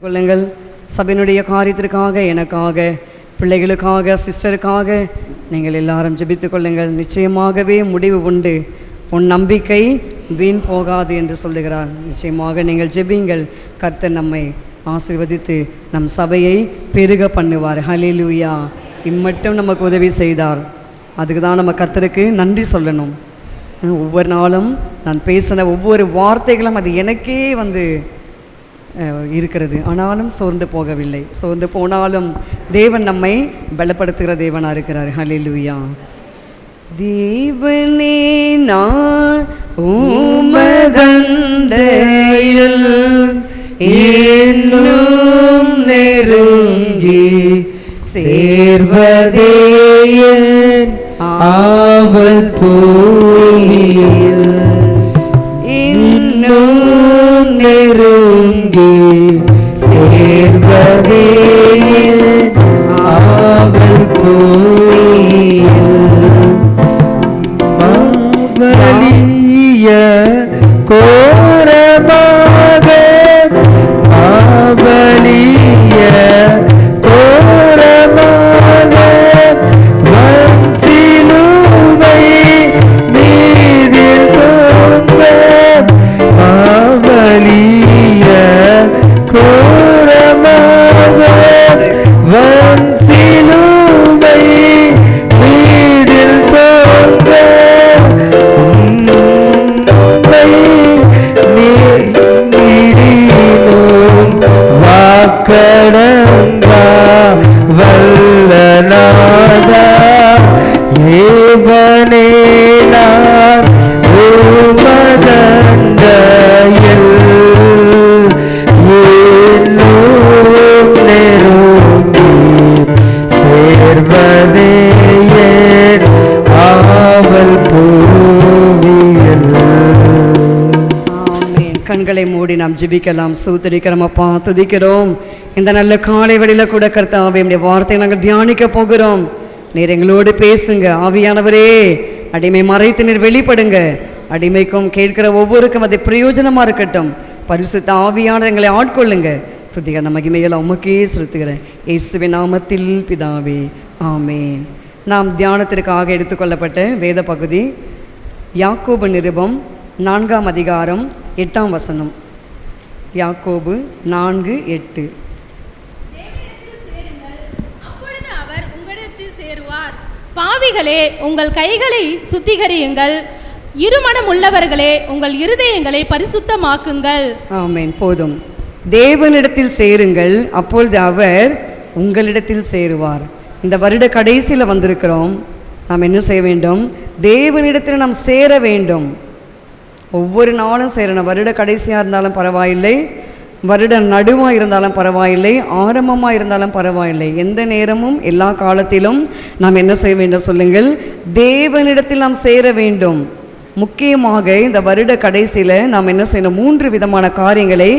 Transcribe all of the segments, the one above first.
கொள்ளுங்கள். சபையினுடைய காரியத்திற்காக, எனக்காக, பிள்ளைகளுக்காக, சிஸ்டருக்காக நீங்கள் எல்லாரும் ஜெபித்து கொள்ளுங்கள். நிச்சயமாகவே முடிவு உண்டு, உன் நம்பிக்கை வீண் போகாது என்று சொல்லுகிறார். நிச்சயமாக நீங்கள் ஜெபிங்கள். கர்த்தர் நம்மை ஆசீர்வதித்து நம் சபையை பெருக பண்ணுவார். ஹல்லேலூயா. இம்மட்டும் நமக்கு உதவி செய்தார். அதுக்கு தான் நம்ம கர்த்தருக்கு நன்றி சொல்லணும். ஒவ்வொரு நாளும் நான் பேசின ஒவ்வொரு வார்த்தைகளும் அது எனக்கே இருக்கிறது. ஆனாலும் சோர்ந்து போகவில்லை. சோர்ந்து போனாலும் தேவன் நம்மை பலப்படுத்துகிற தேவனாக இருக்கிறார். ஹல்லேலூயா. தேவனே நான் உமதண்டையில் இன்னும் நெருங்கி சேர்வதே ஆவல் பூமியில் இன்னும் நெருங்கி சேர்வதே ஆவல் பூமியில் மாவலிய கோரமாக மாவலிய கோரமாக வன்சிலுவை மீதில் தொங்க மாவலிய கோரமாக வன்சிலுவை மீதில் தொங்க வாக்கடங்கா வல்லநாதா ஏவனே நான் உமதண்டையில் இன்னும் நெருங்கி சேர்வதே என் ஆவல் பூமியில். கண்களை மூடி நாம் ஜெபிக்கலாம். ஸ்தோத்திரிக்கிறோம் அப்பா, துதிக்கிறோம். இந்த நல்ல காலை வேளையில கூட கர்த்தாவே உம்முடைய வார்த்தையை நாங்கள் தியானிக்க போகிறோம். நீர் எங்களோடு பேசுங்க. ஆவியானவரே, அடிமை மறைத்து நீர் வெளிப்படுங்க. அடிமைக்கும் கேட்கிற ஒவ்வொருக்கும் அது பிரயோஜனமாக இருக்கட்டும். பரிசுத்த ஆவியானவர் எங்களை ஆட்கொள்ளுங்க. துதிக்கிற மகிமையெல்லாம் உமக்கே செலுத்துகிறேன். இயேசுவின் நாமத்தில் பிதாவே, ஆமேன். நாம் தியானத்திற்காக எடுத்துக்கொள்ளப்பட்ட வேத பகுதி யாக்கோபு நிருபம் 4ஆம் அதிகாரம் 8ஆம் வசனம். யாக்கோபு 4:8. அப்பொழுது அவர் உங்களிடத்தில் சேருவார். பாவிகளே, உங்கள் கைகளை சுத்திகரியுங்கள். இருமனம் உள்ளவர்களே, உங்கள் இருதயங்களை பரிசுத்தமாக்குங்கள். ஆமென். போதும். தேவனிடத்தில் சேருங்கள், அப்பொழுது அவர் உங்களிடத்தில் சேருவார். இந்த வருட கடைசியில் வந்திருக்கிறோம். நாம் என்ன செய்ய வேண்டும்? தேவனிடத்தில் நாம் சேர வேண்டும். ஒவ்வொரு நாளும் சேரணும். வருட கடைசியாக இருந்தாலும் பரவாயில்லை, வருட நடுவாக இருந்தாலும் பரவாயில்லை, ஆரம்பமாக இருந்தாலும் பரவாயில்லை. எந்த நேரமும் எல்லா காலத்திலும் நாம் என்ன செய்ய வேண்டும் சொல்லுங்கள்? தேவனிடத்தில் நாம் சேர வேண்டும். முக்கியமாக இந்த வருட கடைசியில் நாம் என்ன செய்யணும்? 3 விதமான காரியங்களை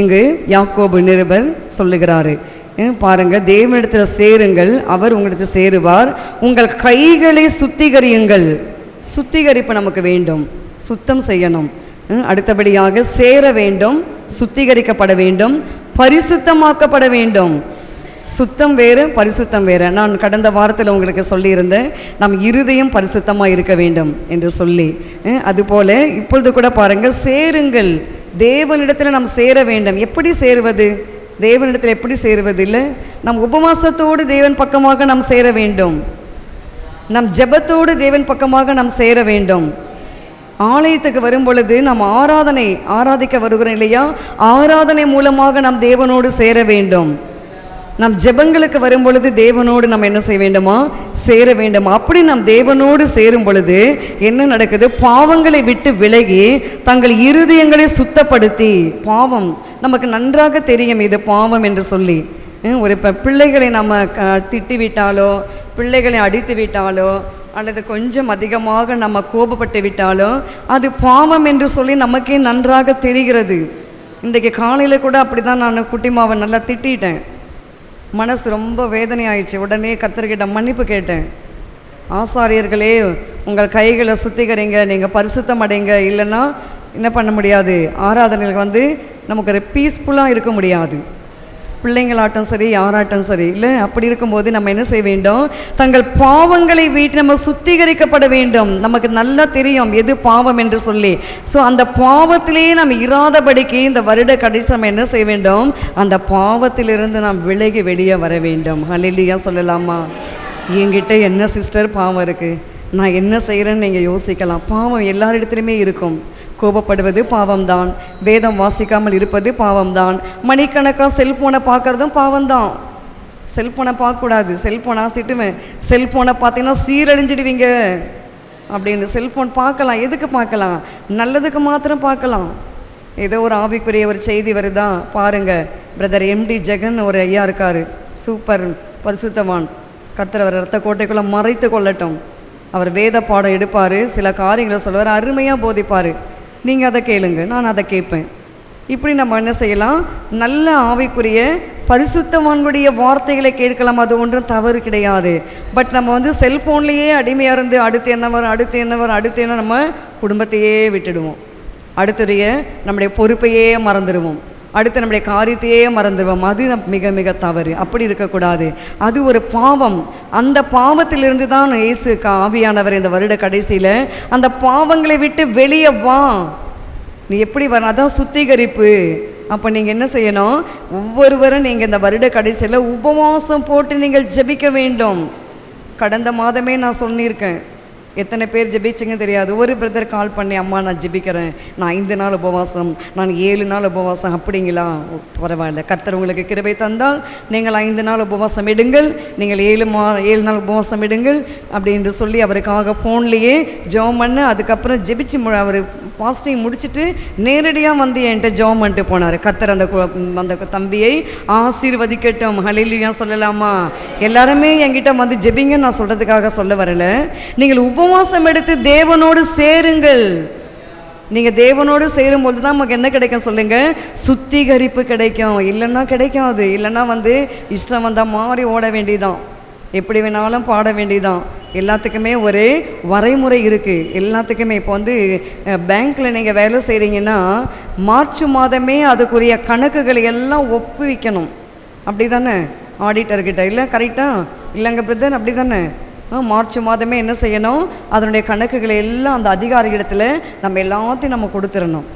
இங்கு யாக்கோபு நிருபர் சொல்லுகிறாரு. பாருங்க, தேவனிடத்தில் சேருங்கள், அவர் உங்களிடத்தில் சேருவார். உங்கள் கைகளை சுத்திகரியுங்கள். சுத்திகரிப்பு நமக்கு வேண்டும், சுத்தம் செய்யணும். அடுத்தபடியாக சேர வேண்டும், சுத்திகரிக்கப்பட வேண்டும், பரிசுத்தமாக்கப்பட வேண்டும். சுத்தம் வேறு, பரிசுத்தம் வேறு. நான் கடந்த வாரத்தில் உங்களுக்கு சொல்லியிருந்தேன், நம் இருதயம் பரிசுத்தமாக இருக்க வேண்டும் என்று சொல்லி. அதுபோல் இப்பொழுது கூட பாருங்கள், சேருங்கள். தேவனிடத்தில் நாம் சேர வேண்டும். எப்படி சேருவது? தேவனிடத்தில் எப்படி சேருவது? இல்லை, நம் உபவாசத்தோடு தேவன் பக்கமாக நாம் சேர வேண்டும். நம் ஜெபத்தோடு தேவன் பக்கமாக நாம் சேர வேண்டும். ஆலயத்துக்கு வரும் பொழுது நாம் ஆராதிக்க வருகிறோம் இல்லையா? ஆராதனை மூலமாக நாம் தேவனோடு சேர வேண்டும். நம் ஜெபங்களுக்கு வரும் பொழுது தேவனோடு நம்ம என்ன செய்ய வேண்டுமா? சேர வேண்டும். அப்படி நாம் தேவனோடு சேரும் பொழுது என்ன நடக்குது? பாவங்களை விட்டு விலகி தங்கள் இருதயங்களை சுத்தப்படுத்தி, பாவம் நமக்கு நன்றாக தெரியும் இது பாவம் என்று சொல்லி. ஒரு பிள்ளைகளை நம்ம திட்டிவிட்டாலோ, பிள்ளைகளை அடித்து விட்டாலோ, அல்லது கொஞ்சம் அதிகமாக நம்ம கோபப்பட்டு விட்டாலோ அது பாவம் என்று சொல்லி நமக்கே நன்றாக தெரிகிறது. இன்றைக்கு காலையில் கூட அப்படி தான் நான் குட்டிமாவை நல்லா திட்டிட்டேன். மனசு ரொம்ப வேதனை ஆயிடுச்சு. உடனே கர்த்தர்கிட்ட மன்னிப்பு கேட்டேன். ஆசாரியர்களே, உங்கள் கைகளை சுத்திகரிங்க, நீங்கள் பரிசுத்தம் அடைங்க, இல்லைன்னா என்ன பண்ண முடியாது, ஆராதனைகள் நமக்கு ஒரு பீஸ்ஃபுல்லாக இருக்க முடியாது. பிள்ளைங்களாட்டும் சரி, யாராட்டும் சரி, இல்லை? அப்படி இருக்கும்போது நம்ம என்ன செய்ய வேண்டும்? தங்கள் பாவங்களை விட்டு நம்ம சுத்திகரிக்கப்பட வேண்டும். நமக்கு நல்லா தெரியும் எது பாவம் என்று சொல்லி. ஸோ அந்த பாவத்திலேயே நாம் இராதபடிக்கு இந்த வருட கடைசி நம்ம என்ன செய்ய வேண்டும்? அந்த பாவத்திலிருந்து நாம் விலகி வெளியே வர வேண்டும். ஹல்லேலூயா சொல்லலாமா? என்கிட்ட என்ன சிஸ்டர் பாவம் இருக்குது, நான் என்ன செய்கிறேன்னு நீங்கள் யோசிக்கலாம். பாவம் எல்லாரிடத்துலையுமே இருக்கும். கோபப்படுவது பாவம்தான், வேதம் வாசிக்காமல் இருப்பது பாவம்தான், மணிக்கணக்காக செல்ஃபோனை பார்க்குறதும் பாவம்தான். செல்ஃபோனை பார்க்கக்கூடாது, செல்ஃபோனை திட்டுவேன். செல்ஃபோனை பார்த்தீங்கன்னா சீரழிஞ்சிடுவீங்க அப்படின்னு. செல்ஃபோன் பார்க்கலாம், எதுக்கு பார்க்கலாம்? நல்லதுக்கு மாத்திரம் பார்க்கலாம். ஏதோ ஒரு ஆவிக்குரிய ஒரு செய்தி வருதா பாருங்கள். பிரதர் MD ஜெகன் ஒரு ஐயா இருக்கார், சூப்பர் பரிசுத்தவான். கர்த்தர் அவர் ரத்த கோட்டைக்குள்ளே மறைத்து கொள்ளட்டும். அவர் வேத பாடம் எடுப்பார், சில காரியங்களை சொல்லுவார், அருமையாக போதிப்பார். நீங்கள் அதை கேளுங்க, நான் அதை கேட்பேன். இப்படி நம்ம என்ன செய்யலாம்? நல்ல ஆவிக்குரிய பரிசுத்தவான்களுடைய வார்த்தைகளை கேட்கலாம், அது ஒன்றும் தவறு கிடையாது. பட் நம்ம வந்து செல்ஃபோன்லேயே அடிமையாக இருந்து அடுத்து என்ன வரும், அடுத்து என்ன வரும், அடுத்து என்ன, நம்ம குடும்பத்தையே விட்டுடுவோம். அடுத்துடைய நம்முடைய பொறுப்பையே மறந்துடுவோம். அடுத்து நம்முடைய காரியத்தையே மறந்துடுவோம். அது மிக மிக தவறு. அப்படி இருக்கக்கூடாது. அது ஒரு பாவம். அந்த பாவத்திலிருந்து தான் இயேசு ஆவியானவர் இந்த வருட கடைசியில் அந்த பாவங்களை விட்டு வெளியே வா, நீ எப்படி வர, அதான் சுத்திகரிப்பு. அப்போ நீங்கள் என்ன செய்யணும்? ஒவ்வொருவரும் நீங்கள் இந்த வருட கடைசியில் உபவாசம் போட்டு நீங்கள் ஜெபிக்க வேண்டும். கடந்த மாதமே நான் சொல்லியிருக்கேன். எத்தனை பேர் ஜெபிச்சிங்க தெரியாது. ஒரு பிரதர் கால் பண்ணி, அம்மா நான் ஜெபிக்கிறேன், நான் 5 நாள் உபவாசம், நான் 7 நாள் உபவாசம். அப்படிங்களா? பரவாயில்ல, கர்த்தர் உங்களுக்கு கிருபை தந்தால் நீங்கள் 5 நாள் உபவாசம் எடுங்கள், நீங்கள் 7 நாள் உபவாசம் எடுங்கள் அப்படின்னு சொல்லி அவருக்காக ஃபோன்லேயே ஜெபம் பண்ண. அதுக்கப்புறம் ஜெபிச்சு அவர் ஃபாஸ்டிங் முடிச்சுட்டு நேரடியாக வந்து என்கிட்ட ஜெபம் பண்ணிட்டு போனார். கர்த்தர் அந்த தம்பியை ஆசீர்வதிக்கட்டும். ஹல்லேலூயா சொல்லலாமா? எல்லாருமே என்கிட்ட வந்து ஜெபிங்க நான் சொல்கிறதுக்காக சொல்ல வரல. நீங்கள் உபவாசம் எடுத்து தேவனோடு சேருங்கள். நீங்கள் தேவனோடு சேரும்போது தான் நமக்கு என்ன கிடைக்கும் சொல்லுங்கள்? சுத்திகரிப்பு கிடைக்கும். இல்லைன்னா கிடைக்காது. இல்லைன்னா வந்து இஷ்டம் வந்தால் மாறி ஓட வேண்டியதான், எப்படி வேணாலும் பாட வேண்டியதான். எல்லாத்துக்குமே ஒரு வரைமுறை இருக்குது. எல்லாத்துக்குமே இப்போ வந்து பேங்க்கில் நீங்கள் வேலை செய்கிறீங்கன்னா மார்ச் மாதமே அதுக்குரிய கணக்குகளை எல்லாம் ஒப்புவிக்கணும். அப்படி தானே ஆடிட்டர்கிட்ட? இல்லை கரெக்டாக இல்லைங்க பிரதர், அப்படி தானே? மார்ச் மாதமே என்ன செய்யணும்? அதனுடைய கணக்குகளை எல்லாம் அந்த அதிகாரியிடத்தில் நம்ம எல்லாத்தையும் நம்ம கொடுத்துடணும்.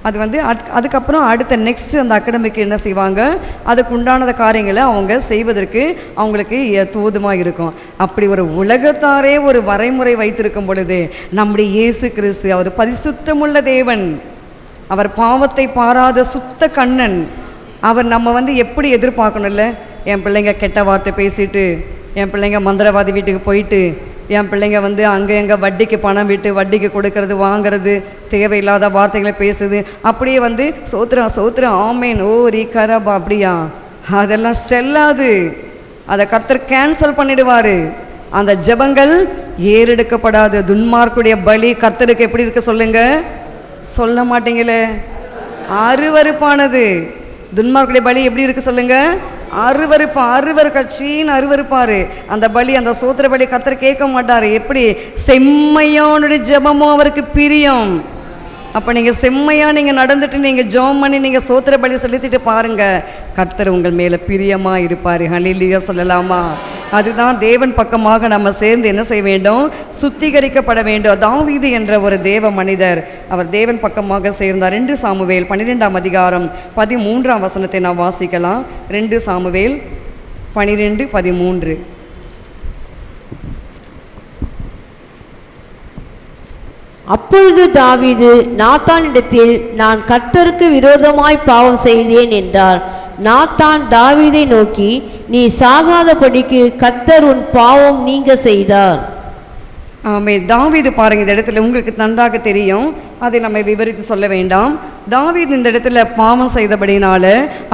அது வந்து அதுக்கப்புறம் அடுத்த நெக்ஸ்ட்டு அந்த அகாடமிக்கு என்ன செய்வாங்க? அதுக்கு உண்டானத காரியங்களை அவங்க செய்வதற்கு அவங்களுக்கு தோதுமாக இருக்கும். அப்படி ஒரு உலகத்தாரே ஒரு வரைமுறை வைத்திருக்கும் பொழுது நம்முடைய இயேசு கிறிஸ்து அவர் பரிசுத்தமுள்ள தேவன், அவர் பாவத்தை பாராத சுத்த கண்ணன். அவர் நம்ம வந்து எப்படி எதிர்பார்க்கணும்ல? என் பிள்ளைங்க கெட்ட வார்த்தை பேசிட்டு, என் பிள்ளைங்க மந்திரவாதி வீட்டுக்கு போயிட்டு, என் பிள்ளைங்க வந்து அங்கே எங்கே வட்டிக்கு பணம் விட்டு வட்டிக்கு கொடுக்கறது வாங்கிறது, தேவையில்லாத வார்த்தைகளை பேசுது, அப்படியே வந்து சோத்திரம் சோத்திரம் ஆமேன் ஓ ரீ கரபா, அப்படியா? அதெல்லாம் செல்லாது. அதை கர்த்தர் கேன்சல் பண்ணிடுவார். அந்த ஜெபங்கள் ஏறெடுக்கப்படாது. துன்மார்க்குடைய பலி கர்த்தருக்கு எப்படி இருக்க சொல்லுங்க? சொல்ல மாட்டீங்களே, அருவருப்பானது. துன்மார்க்குடைய பலி எப்படி இருக்கு சொல்லுங்க? கட்சின்னு அருவருப்பாரு. அந்த பலி, அந்த சோத்திர பலி கர்த்தர் கேட்க மாட்டாரு. எப்படி? செம்மையானுடைய ஜெபமும் அவருக்கு பிரியம். அப்போ நீங்கள் செம்மையாக நீங்கள் நடந்துட்டு நீங்கள் ஜெபம் பண்ணி நீங்கள் சோத்திர பலி செலுத்திட்டு பாருங்கள், கர்த்தர் உங்கள் மேலே பிரியமாக இருப்பார். ஹல்லேலூயா சொல்லலாமா? அதுதான் தேவன் பக்கமாக நம்ம சேர்ந்து என்ன செய்ய வேண்டும்? சுத்திகரிக்கப்பட வேண்டும். தாவீது என்ற ஒரு தேவ மனிதர், அவர் தேவன் பக்கமாக சேர்ந்தார். 2 சாமுவேல் 12ஆம் அதிகாரம் 13ஆம் வசனத்தை நாம் வாசிக்கலாம். 2 சாமுவேல் 12:13. அப்பொழுது தாவீது நாத்தானிடத்தில், நான் கர்த்தருக்கு விரோதமாய் பாவம் செய்தேன் என்றார். நாத்தான் தாவீதை நோக்கி, நீ சாகாதபடிக்கு கர்த்தர் உன் பாவம் நீங்க செய்தார். தாவீது பாருங்க, இந்த இடத்துல உங்களுக்கு நன்றாக தெரியும், அதை நம்ம விவரித்து சொல்ல வேண்டாம். தாவீது இந்த இடத்துல பாவம் செய்தபடினால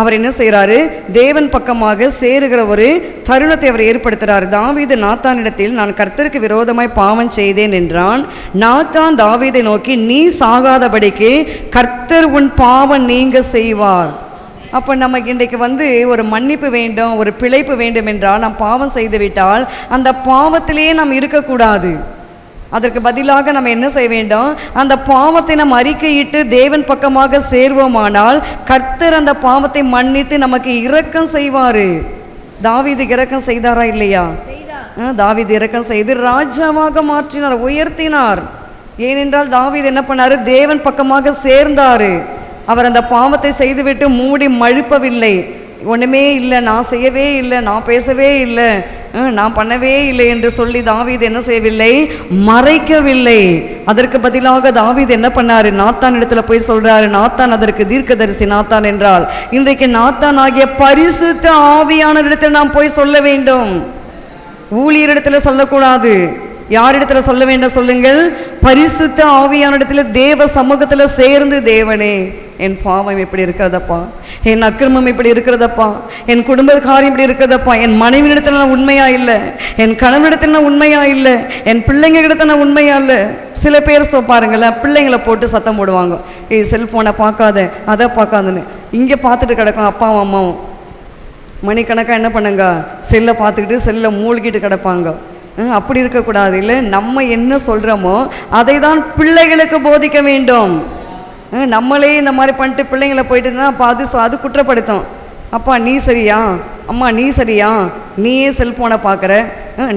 அவர் என்ன செய்கிறாரு? தேவன் பக்கமாக சேருகிற ஒரு தருணத்தை அவர் ஏற்படுத்துகிறார். தாவீது நாத்தானிடத்தில், நான் கர்த்தருக்கு விரோதமாய் பாவம் செய்தேன் என்றான். நாத்தான் தாவீதை நோக்கி, நீ சாகாதபடிக்கு கர்த்தர் உன் பாவம் நீங்க செய்வார். அப்போ நமக்கு இன்றைக்கு வந்து ஒரு மன்னிப்பு வேண்டும், ஒரு பிழைப்பு வேண்டும் என்றால், நாம் பாவம் செய்து விட்டால் அந்த பாவத்திலேயே நாம் இருக்கக்கூடாது. அதற்கு பதிலாக நம்ம என்ன செய்ய வேண்டும்? அந்த பாவத்தை நம்ம அறிக்கையிட்டு தேவன் பக்கமாக சேர்வோமானால் கர்த்தர் அந்த பாவத்தை மன்னித்து நமக்கு இரக்கம் செய்வார். தாவீது இரக்கம் செய்தாரா இல்லையா? தாவீது இரக்கம் செய்து ராஜாவாக மாற்றினார், உயர்த்தினார். ஏனென்றால் தாவீது என்ன பண்ணாரு? தேவன் பக்கமாக சேர்ந்தாரு. அவர் அந்த பாவத்தை செய்துவிட்டு மூடி மழுப்பவில்லை. ஒன்றுமே இல்லை, நான் செய்யவே இல்லை, நான் பேசவே இல்லை, நான் பண்ணவே இல்லை என்று சொல்லி தாவீது என்ன செய்யவில்லை? மறைக்கவில்லை. அதற்கு பதிலாக தாவீது என்ன பண்ணாரு? நாத்தான் இடத்துல போய் சொல்றாரு. நாத்தான் அதற்கு தீர்க்கதரிசி நாத்தான் என்றால் இன்றைக்கு நாத்தான் ஆகிய பரிசுத்த ஆவியான இடத்துல நாம் போய் சொல்ல வேண்டும். ஊழியரிடத்துல சொல்லக்கூடாது. யாரிடத்துல சொல்ல வேண்டும் சொல்லுங்கள்? பரிசுத்த ஆவியான இடத்துல தேவ சமூகத்துல சேர்ந்து, தேவனே என் பாவம் இப்படி இருக்கிறதப்பா, என் அக்கிரமம் இப்படி இருக்கிறதப்பா, என் குடும்ப காரியம் இப்படி இருக்கிறதப்பா, என் மனைவியிடத்துல நான் உண்மையா இல்லை, என் கணவனிடத்துல நான் உண்மையா இல்லை, என் பிள்ளைங்க இடத்துல நான் உண்மையா இல்லை. சில பேர் பாருங்களேன், பிள்ளைங்களை போட்டு சத்தம் போடுவாங்க, ஏய் செல்போனை பார்க்காத, அதை பார்க்காதுன்னு. இங்கே பார்த்துட்டு கிடக்கும் அப்பாவும் அம்மாவும். மணிக்கணக்காக என்ன பண்ணுங்க? செல்லை பார்த்துக்கிட்டு செல்லை மூழ்கிட்டு கிடப்பாங்க. அப்படி இருக்கக்கூடாது. இல்லை, நம்ம என்ன சொல்கிறோமோ அதை தான் பிள்ளைகளுக்கு போதிக்க வேண்டும். நம்மளே இந்த மாதிரி பண்ணிட்டு பிள்ளைங்களை போயிட்டு அது குற்றப்படுத்தும். அப்பா நீ சரியா, அம்மா நீ சரியா, நீயே செல்ஃபோனை பார்க்குற,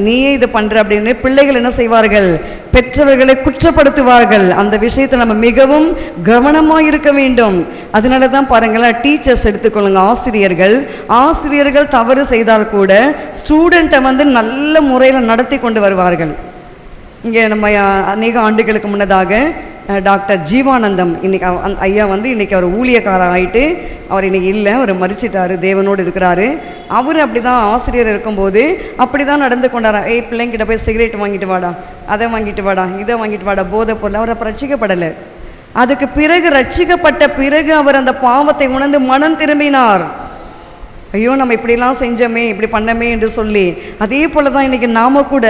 நீயே இது பண்ணுற அப்படின்னு பிள்ளைகள் என்ன செய்வார்கள்? பெற்றவர்களை குற்றப்படுத்துவார்கள். அந்த விஷயத்தை நம்ம மிகவும் கவனமாக இருக்க வேண்டும். அதனால தான் பாருங்களேன், டீச்சர்ஸ் எடுத்துக்கொள்ளுங்க, ஆசிரியர்கள் தவறு செய்தால் கூட ஸ்டூடெண்ட்டை நல்ல முறையில் நடத்தி கொண்டு வருவார்கள். இங்கே நம்ம அநேக ஆண்டுகளுக்கு முன்னதாக டாக்டர் ஜீவானந்தம் இன்னைக்கு ஐயா இன்னைக்கு அவர் ஊழியக்காரர் ஆகிட்டு, அவர் இன்னைக்கு இல்லை, அவர் மரிச்சிட்டாரு, தேவனோடு இருக்கிறாரு. அவர் அப்படி தான் ஆசிரியர் இருக்கும்போது அப்படி தான் நடந்து கொண்டாரா. ஏய் பிள்ளைங்கிட்ட போய் சிகரெட் வாங்கிட்டு வாடா, அதை வாங்கிட்டு வாடா, இதை வாங்கிட்டு வாடா, போதை பொருள். அவர் அப்போ ரட்சிக்கப்படலை. அதுக்கு பிறகு ரட்சிக்கப்பட்ட பிறகு அவர் அந்த பாவத்தை உணர்ந்து மனம் திரும்பினார். ஐயோ நம்ம இப்படிலாம் செஞ்சோமே, இப்படி பண்ணமே என்று சொல்லி. அதே போல தான் இன்றைக்கி நாம் கூட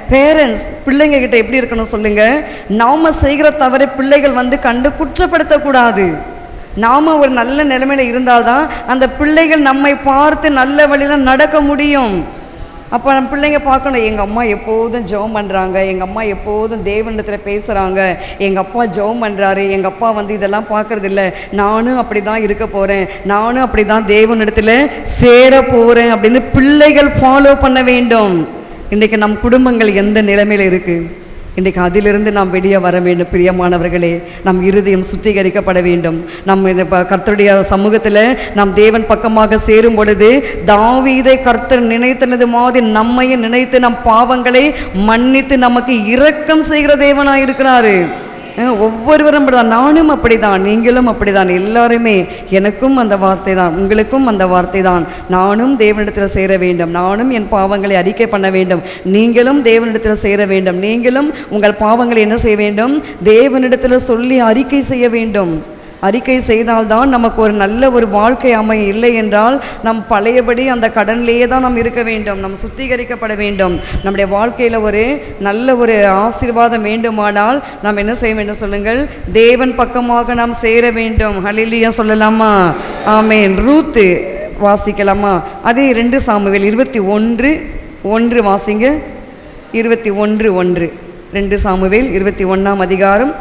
பேரண்ட்ஸ் பிள்ளைங்க கிட்ட எப்படி இருக்கணும் சொல்லுங்கள்? நாம் செய்கிற தவறை பிள்ளைகள் கண்டு குற்றப்படுத்தக்கூடாது. நாம் ஒரு நல்ல நிலைமையில் இருந்தால்தான் அந்த பிள்ளைகள் நம்மை பார்த்து நல்ல வழியில் நடக்க முடியும். அப்போ நம்ம பிள்ளைங்க பார்க்கணும், எங்கள் அம்மா எப்போதும் ஜெபம் பண்ணுறாங்க, எங்கள் அம்மா எப்போதும் தேவனிடத்தில் பேசுகிறாங்க, எங்கள் அப்பா ஜெபம் பண்ணுறாரு, எங்கள் அப்பா இதெல்லாம் பார்க்குறதில்ல, நானும் அப்படி தான் இருக்க போகிறேன், நானும் அப்படி தான் தேவனிடத்தில் சேர போகிறேன் அப்படின்னு பிள்ளைகள் ஃபாலோ பண்ண வேண்டும். இன்றைக்கி நம் குடும்பங்கள் எந்த நிலைமையில் இருக்குது? இன்றைக்கு அதிலிருந்து நாம் வெளியே வர வேண்டும். பிரியமானவர்களே, நம் இருதயம் சுத்திகரிக்கப்பட வேண்டும். நம்ம கர்த்தருடைய சமூகத்தில் நாம் தேவன் பக்கமாக சேரும் பொழுது தாவீதை கர்த்தர் நினைத்தனது மாதிரி நம்மையும் நினைத்து நம் பாவங்களை மன்னித்து நமக்கு இரக்கம் செய்கிற தேவனாக இருக்கிறாரு. ஒவ்வொருவரும் அப்படிதான், நானும் அப்படிதான், நீங்களும் அப்படிதான், எல்லாருமே. எனக்கும் அந்த வார்த்தை தான், உங்களுக்கும் அந்த வார்த்தை தான். நானும் தேவனிடத்தில் சேர வேண்டும், நானும் என் பாவங்களை அறிக்கை பண்ண வேண்டும், நீங்களும் தேவனிடத்தில் சேர வேண்டும். நீங்களும் உங்கள் பாவங்களை என்ன செய்ய வேண்டும்? தேவனிடத்தில் சொல்லி அறிக்கை செய்ய வேண்டும். அறிக்கை செய்தால்தான் நமக்கு ஒரு நல்ல ஒரு வாழ்க்கை அமையும். இல்லை என்றால் நம் பழையபடி அந்த கடனிலேயே தான் நாம் இருக்க வேண்டும். நாம் சுத்திகரிக்கப்பட வேண்டும். நம்முடைய வாழ்க்கையில் ஒரு நல்ல ஒரு ஆசீர்வாதம் வேண்டுமானால் நாம் என்ன செய்ய வேண்டும் சொல்லுங்கள்? தேவன் பக்கமாக நாம் சேர வேண்டும். ஹல்லேலூயா சொல்லலாமா? ஆமென். ரூத்து வாசிக்கலாமா? அதே 2 சாமுவேல் 21:1 வாசிங்க. 21:1 2 சாமுவேல் 21ஆம் அதிகாரம்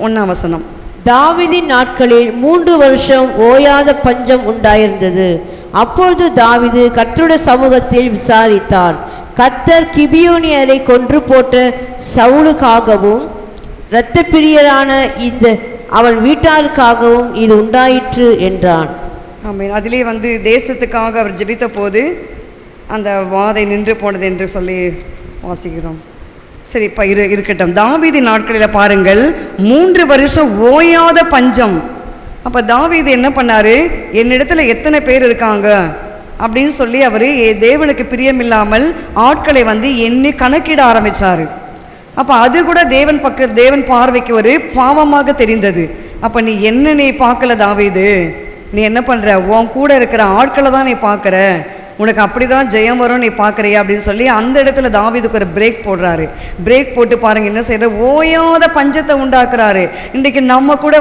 1ஆம் வசனம். தாவீதின் நாட்களில் 3 வருஷம் ஓயாத பஞ்சம் உண்டாயிருந்தது. அப்பொழுது தாவீது கர்த்தருடைய சமூகத்தில் விசாரித்தார். கர்த்தர் கிபியோனியரை கொன்று போட்ட சவுலுக்காகவும் இரத்த பிரியரான இந்த அவன் வீட்டாருக்காகவும் இது உண்டாயிற்று என்றான். ஆமென். அதிலே தேசத்துக்காக அவர் ஜெபித்த போது அந்த வாதை நின்று போனது என்று சொல்லி வாசிக்கிறோம். சரி, இப்போ இருக்கட்டும். தாவீது நாட்களில் பாருங்கள், 3 வருஷம் ஓயாத பஞ்சம். அப்போ தாவீது என்ன பண்ணார்? என்னிடத்துல எத்தனை பேர் இருக்காங்க அப்படின்னு சொல்லி அவர் தேவனுக்கு பிரியமில்லாமல் ஆட்களை எண்ணி கணக்கிட ஆரம்பித்தார். அப்போ அது கூட தேவன் பார்வைக்கு ஒரு பாவமாக தெரிந்தது. அப்போ நீ பார்க்கல தாவீது, நீ என்ன பண்ணுற? உன் கூட இருக்கிற ஆட்களை தான் நீ பார்க்குற, உனக்கு அப்படி தான் ஜெயம் வரும், நீ பார்க்குறியா அப்படின்னு சொல்லி அந்த இடத்துல தாவீதுக்கு ஒரு பிரேக் போடுறாரு. பிரேக் போட்டு பாருங்கள் என்ன செய்யற? ஓயாத பஞ்சத்தை உண்டாக்குறாரு. இன்றைக்கி நம்ம கூட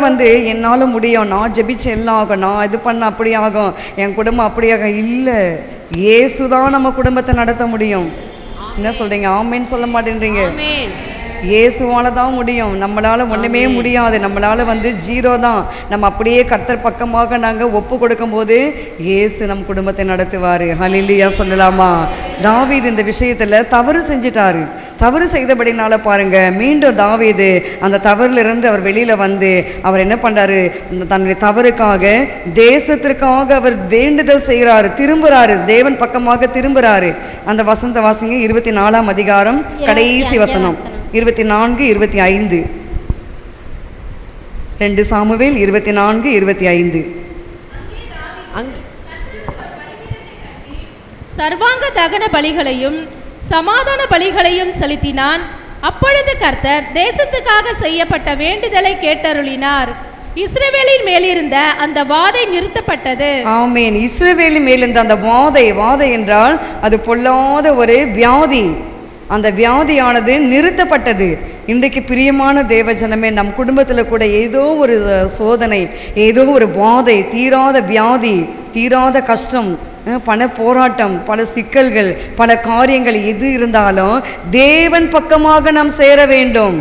என்னால் முடியும், நான் ஜெபிச்சு எல்லாம் ஆகும், நான் இது பண்ண அப்படி ஆகும், என் குடும்பம் அப்படியாகும். இல்லை, இயேசு தான் நம்ம குடும்பத்தை நடத்த முடியும். என்ன சொல்கிறீங்க? ஆமேன்னு சொல்ல மாட்டேன்றீங்க? இயேசுவால தான் முடியும். நம்மளால ஒண்ணுமே முடியாது. நம்மளால ஜீரோ தான். நம்ம அப்படியே கர்த்தர் பக்கமாக நாங்க ஒப்பு கொடுக்கும் போது இயேசு நம் குடும்பத்தை நடத்துவாரு. ஹல்லேலூயா சொல்லலாமா? தாவீது இந்த விஷயத்துல தவறு செஞ்சிட்டாரு. தவறு செய்தபடினால பாருங்க, மீண்டும் தாவீது அந்த தவறுல இருந்து அவர் வெளியில வந்து அவர் என்ன பண்றாரு, தன்னுடைய தவறுக்காக தேசத்திற்காக அவர் வேண்டுதல் செய்கிறாரு, திரும்புறாரு, தேவன் பக்கமாக திரும்புறாரு. அந்த வசந்த வாசிங்க 24ஆம் அதிகாரம் கடைசி வசனம் 24, 25. 2 சாமுவேல் 24, 25. சர்வாங்க தகன பலிகளையும் சமாதான பலிகளையும் செலுத்தினான். அப்பொழுது கர்த்தர் தேசத்துக்காக செய்யப்பட்ட வேண்டுதலை கேட்டருளினார். இஸ்ரவேலின் மேலிருந்த அந்த வாதை நிறுத்தப்பட்டது. ஆமென். இஸ்ரவேலின் மேலிருந்த அந்த வாதை என்றால் அது பொல்லாத ஒரு வியாதி. அந்த வியாதியானது நிறுத்தப்பட்டது. இன்றைக்கு பிரியமான தேவஜனமே, நம் குடும்பத்தில் கூட ஏதோ ஒரு சோதனை, ஏதோ ஒரு வாதை, தீராத வியாதி, தீராத கஷ்டம், பண போராட்டம், பல சிக்கல்கள், பல காரியங்கள் எது இருந்தாலும் தேவன் பக்கமாக நாம் சேர வேண்டும்.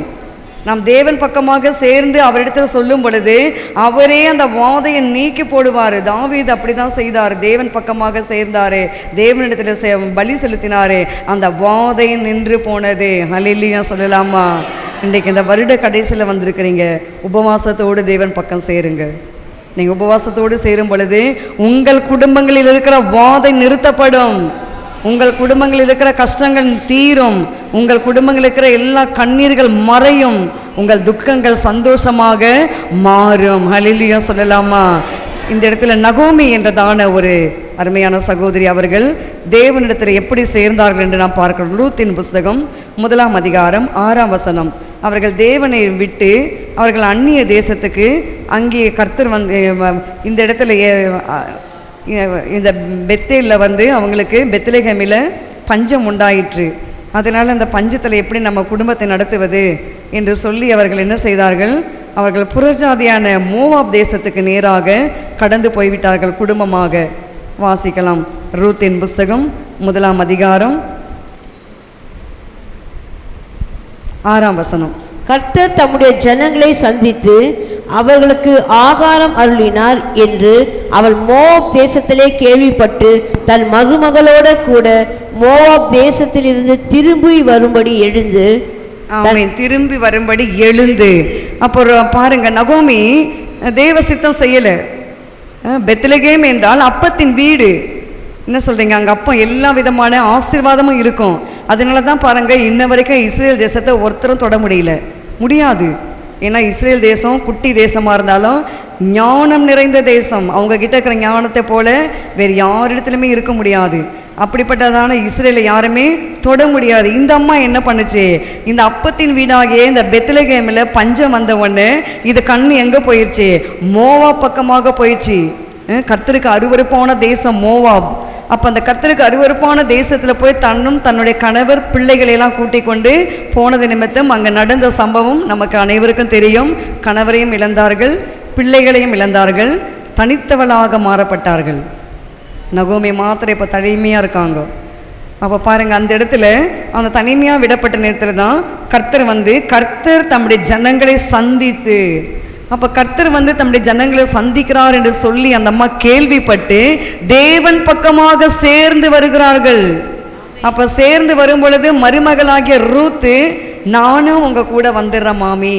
நாம் தேவன் பக்கமாக சேர்ந்து அவரிடத்தில் சொல்லும் பொழுது அவரே அந்த வாதையை நீக்கி போடுவார். தாவீது அப்படிதான் செய்தார். தேவன் பக்கமாக சேர்ந்தாரு, தேவனிடத்தில் பலி செலுத்தினாரு, அந்த வாதை நின்று போனது. ஹல்லேலூயா சொல்லலாமா? இன்றைக்கு இந்த வருட கடைசியில் வந்திருக்கிறீங்க, உபவாசத்தோடு தேவன் பக்கம் சேருங்க. நீங்கள் உபவாசத்தோடு சேரும் பொழுது உங்கள் குடும்பங்களில் இருக்கிற வாதை நிறுத்தப்படும். உங்கள் குடும்பங்களில் இருக்கிற கஷ்டங்கள் தீரும். உங்கள் குடும்பங்களில் இருக்கிற எல்லா கண்ணீர்கள் மறையும். உங்கள் துக்கங்கள் சந்தோஷமாக மாறும். ஹல்லேலூயா சொல்லலாமா? இந்த இடத்துல நகோமி என்றதான ஒரு அருமையான சகோதரி அவர்கள் தேவனிடத்தில் எப்படி சேர்ந்தார்கள் என்று நாம் பார்க்கிறோம். ரூத்தின் புஸ்தகம் 1ஆம் அதிகாரம் 6ஆம் வசனம். அவர்கள் தேவனை விட்டு அவர்கள் அந்நிய தேசத்துக்கு அங்கே கர்த்தர் இந்த இடத்துல இந்த பெத்தேலில் அவங்களுக்கு பெத்லெகேமில் பஞ்சம் உண்டாயிற்று. அதனால் அந்த பஞ்சத்தில் எப்படி நம்ம குடும்பத்தை நடத்துவது என்று சொல்லி அவர்கள் என்ன செய்தார்கள், அவர்கள் புறஜாதியான மோவாப் தேசத்துக்கு நேராக கடந்து போய்விட்டார்கள் குடும்பமாக. வாசிக்கலாம். ரூத்தின் புஸ்தகம் 1ஆம் அதிகாரம் 6ஆம் வசனம். கர்த்தர் தம்முடைய ஜனங்களை சந்தித்து அவர்களுக்கு ஆகாரம் அருளினார் என்று அவள் மோவாப் தேசத்திலே கேள்விப்பட்டு தன் மருமகளோட கூட மோவாப் தேசத்திலிருந்து திரும்பி வரும்படி எழுந்து அப்போ பாருங்க, நகோமி தேவ சித்தம் செய்யல. பெத்லெகேம் என்றால் அப்பத்தின் வீடு. என்ன சொல்றீங்க, அங்கே அப்பம் எல்லா விதமான ஆசீர்வாதமும் இருக்கும். அதனால தான் பாருங்க, இன்ன வரைக்கும் இஸ்ரேல் தேசத்தை ஒருத்தரும் தொட முடியாது. ஏன்னா இஸ்ரேல் தேசம் குட்டி தேசமாக இருந்தாலும் ஞானம் நிறைந்த தேசம். அவங்க கிட்ட இருக்கிற ஞானத்தை போல வேறு யாரிடத்துலையுமே இருக்க முடியாது. அப்படிப்பட்டதான இஸ்ரேலை யாருமே தொட முடியாது. இந்த அம்மா என்ன பண்ணுச்சு, இந்த அப்பத்தின் வீடாகிய இந்த பெத்லெகேமில் பஞ்சம் வந்த உடனே இது கண்ணு எங்கே போயிடுச்சு, மோவாப் பக்கமாக போயிடுச்சு. கர்த்தருக்கு அருவருப்பான தேசம் மோவாப். அப்போ அந்த கர்த்தருக்கு அருவருப்பான தேசத்தில் போய் தன்னுடைய கணவர் பிள்ளைகளையெல்லாம் கூட்டி கொண்டு போனது நிமித்தம் அங்கே நடந்த சம்பவம் நமக்கு அனைவருக்கும் தெரியும். கணவரையும் இழந்தார்கள், பிள்ளைகளையும் இழந்தார்கள், தனித்தவளாக மாறப்பட்டார்கள். நகோமி மாத்திரம் இப்போ தனிமையாக இருக்காங்க. அப்போ பாருங்கள், அந்த இடத்துல அந்த தனிமையாக விடப்பட்ட நேரத்தில் தான் கர்த்தர் தம்முடைய ஜனங்களை சந்தித்து, அப்போ கர்த்தர் தம்முடைய ஜனங்களை சந்திக்கிறார் என்று சொல்லி அந்த அம்மா கேள்விப்பட்டு தேவன் பக்கமாக சேர்ந்து வருகிறார்கள். அப்போ சேர்ந்து வரும் பொழுது மருமகளாகிய ரூத்து, நானும் உங்கள் கூட வந்துடுறேன் மாமி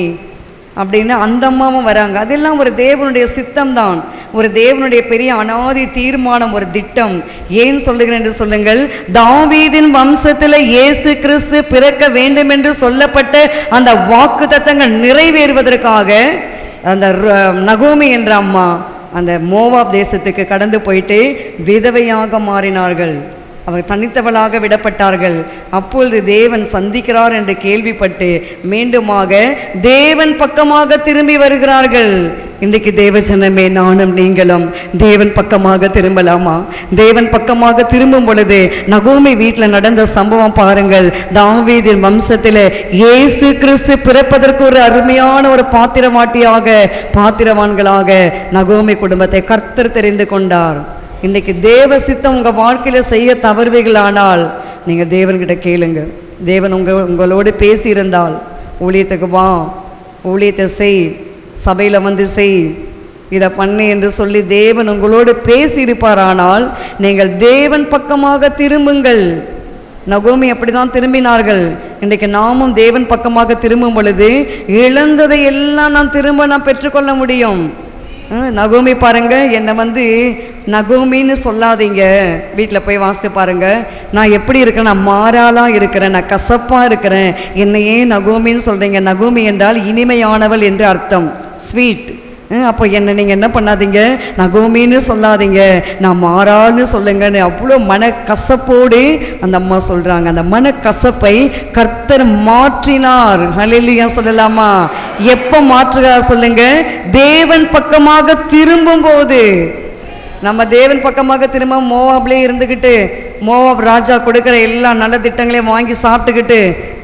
அப்படின்னு அந்த அம்மாவும் வராங்க. அதெல்லாம் ஒரு தேவனுடைய சித்தம் தான், ஒரு தேவனுடைய பெரிய அனாதி தீர்மானம், ஒரு திட்டம். ஏன் சொல்லுகிறேன் என்று சொல்லுங்கள், தாவீதின் வம்சத்தில் இயேசு கிறிஸ்து பிறக்க வேண்டும் என்று சொல்லப்பட்ட அந்த வாக்குத்தத்தங்கள் நிறைவேறுவதற்காக அந்த நகோமி என்ற அம்மா அந்த மோவாப் தேசத்துக்கு கடந்து போயிட்டு விதவையாக மாறினார்கள். அவர் தனித்தவளாக விடப்பட்டார்கள். அப்பொழுது தேவன் சந்திக்கிறார் என்று கேள்விப்பட்டு மீண்டுமாக தேவன் பக்கமாக திரும்பி வருகிறார்கள். இன்றைக்கு தேவஜனமே, நானும் நீங்களும் தேவன் பக்கமாக திரும்பலாமா? தேவன் பக்கமாக திரும்பும் பொழுது நகோமி வீட்டில் நடந்த சம்பவம் பாருங்கள். தாவீதின் வம்சத்தில் இயேசு கிறிஸ்து பிறப்பதற்கு ஒரு அருமையான ஒரு பாத்திரவான்களாக நகோமி குடும்பத்தை கர்த்தர் தெரிந்து கொண்டார். இன்றைக்கு தேவ சித்தம் உங்கள் வாழ்க்கையில் செய்ய தவறுவீர்களானால் நீங்கள் தேவன்கிட்ட கேளுங்க. தேவன் உங்களோடு பேசியிருந்தால், ஊழியத்துக்கு வா, ஊழியத்தை செய், சபையில் வந்து செய், இதை பண்ணு என்று சொல்லி தேவன் உங்களோடு பேசியிருப்பாரானால் நீங்கள் தேவன் பக்கமாக திரும்புங்கள். நகோமி அப்படி தான் திரும்பினார்கள். இன்றைக்கு நாமும் தேவன் பக்கமாக திரும்பும் பொழுது இழந்ததை எல்லாம் நான் பெற்றுக்கொள்ள முடியும். நகோமி பாருங்க, என்னை வந்து நகோமின்னு சொல்லாதீங்க, வீட்டில் போய் வாசித்து பாருங்க. நான் எப்படி இருக்கிறேன்? நான் மாறாலாம் இருக்கிறேன், நான் கசப்பாக இருக்கிறேன், என்னை ஏன் நகோமின்னு சொல்கிறீங்க? நகோமி என்றால் இனிமையானவள் என்று அர்த்தம், ஸ்வீட். அப்போ என்ன நீங்கள் என்ன பண்ணாதீங்க, நகோமின்னு சொல்லாதீங்க, நான் மாறான்னு சொல்லுங்கன்னு அவ்வளோ மனக்கசப்போடு அந்த அம்மா சொல்கிறாங்க. அந்த மனக்கசப்பை கர்த்தர் மாற்றினார். ஹல்லேலூயா சொல்லலாமா? எப்போ மாற்றுகிறார் சொல்லுங்க? தேவன் பக்கமாக திரும்பும் போது. நம்ம தேவன் பக்கமாக திரும்ப மோவாப்லேயே இருந்துக்கிட்டு மோவாப் ராஜா கொடுக்குற எல்லா நல்ல திட்டங்களையும் வாங்கி சாப்பிட்டுக்கிட்டு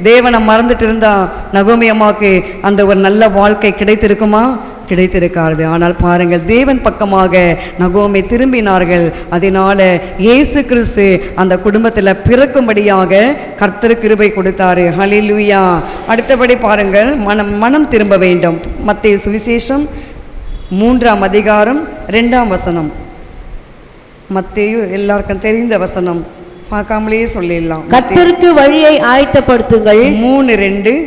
தேவனை மறந்துட்டு இருந்தா நகோமி அம்மாவுக்கு அந்த ஒரு நல்ல வாழ்க்கை கிடைத்திருக்குமா? கிடைத்திருக்காது. ஆனால் பாருங்கள், தேவன் பக்கமாக நகோமி திரும்பினார்கள். அதனால இயேசு கிறிஸ்து அந்த குடும்பத்தில் பிறக்கும்படியாக கர்த்தர் கிருபை கொடுத்தாரு. ஹல்லேலூயா. அடுத்தபடி பாருங்கள், மனம் திரும்ப வேண்டும். மத்தேயு சுவிசேஷம் 3ஆம் அதிகாரம் 2ஆம் வசனம். மத்தேயு எல்லாருக்கும் தெரிந்த வசனம், பார்க்காமலேயே சொல்லிடலாம். கர்த்தருக்கு வழியை ஆயத்தப்படுத்துங்கள். 3:2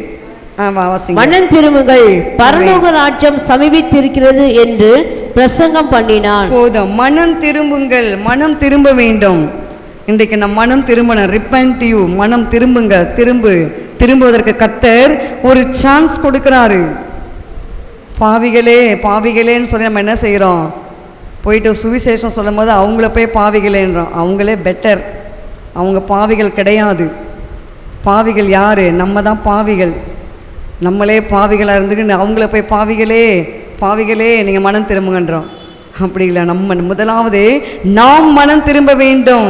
மனம் திரும்புங்கள், பரலோக ராஜ்யம் சமீபித்திருக்கிறது என்று பிரசங்கம் பண்ணினான். போதும், மனம் திரும்புங்கள், மனம் திரும்ப வேண்டும். இன்றைக்கு நம் மனம் திரும்பணும். ரிப்பென்ட் யூ, மனம் திரும்புங்க, திரும்புவதற்கு கர்த்தர் ஒரு சான்ஸ் கொடுக்கிறாரு. பாவிகளேன்னு சொல்லி நம்ம என்ன செய்கிறோம்? போயிட்டு சுவிசேஷம் சொல்லும் போது அவங்கள போய் பாவிகளேன்றோம். அவங்களே பெட்டர், அவங்க பாவிகள் கிடையாது. பாவிகள் யார்? நம்ம தான் பாவிகள். நம்மளே பாவிகளாக இருந்துக்கின்னு அவங்கள போய் பாவிகளே நீங்கள் மனம் திரும்புங்கன்றோம். அப்படி இல்லை. நம்ம முதலாவது நாம் மனம் திரும்ப வேண்டும்.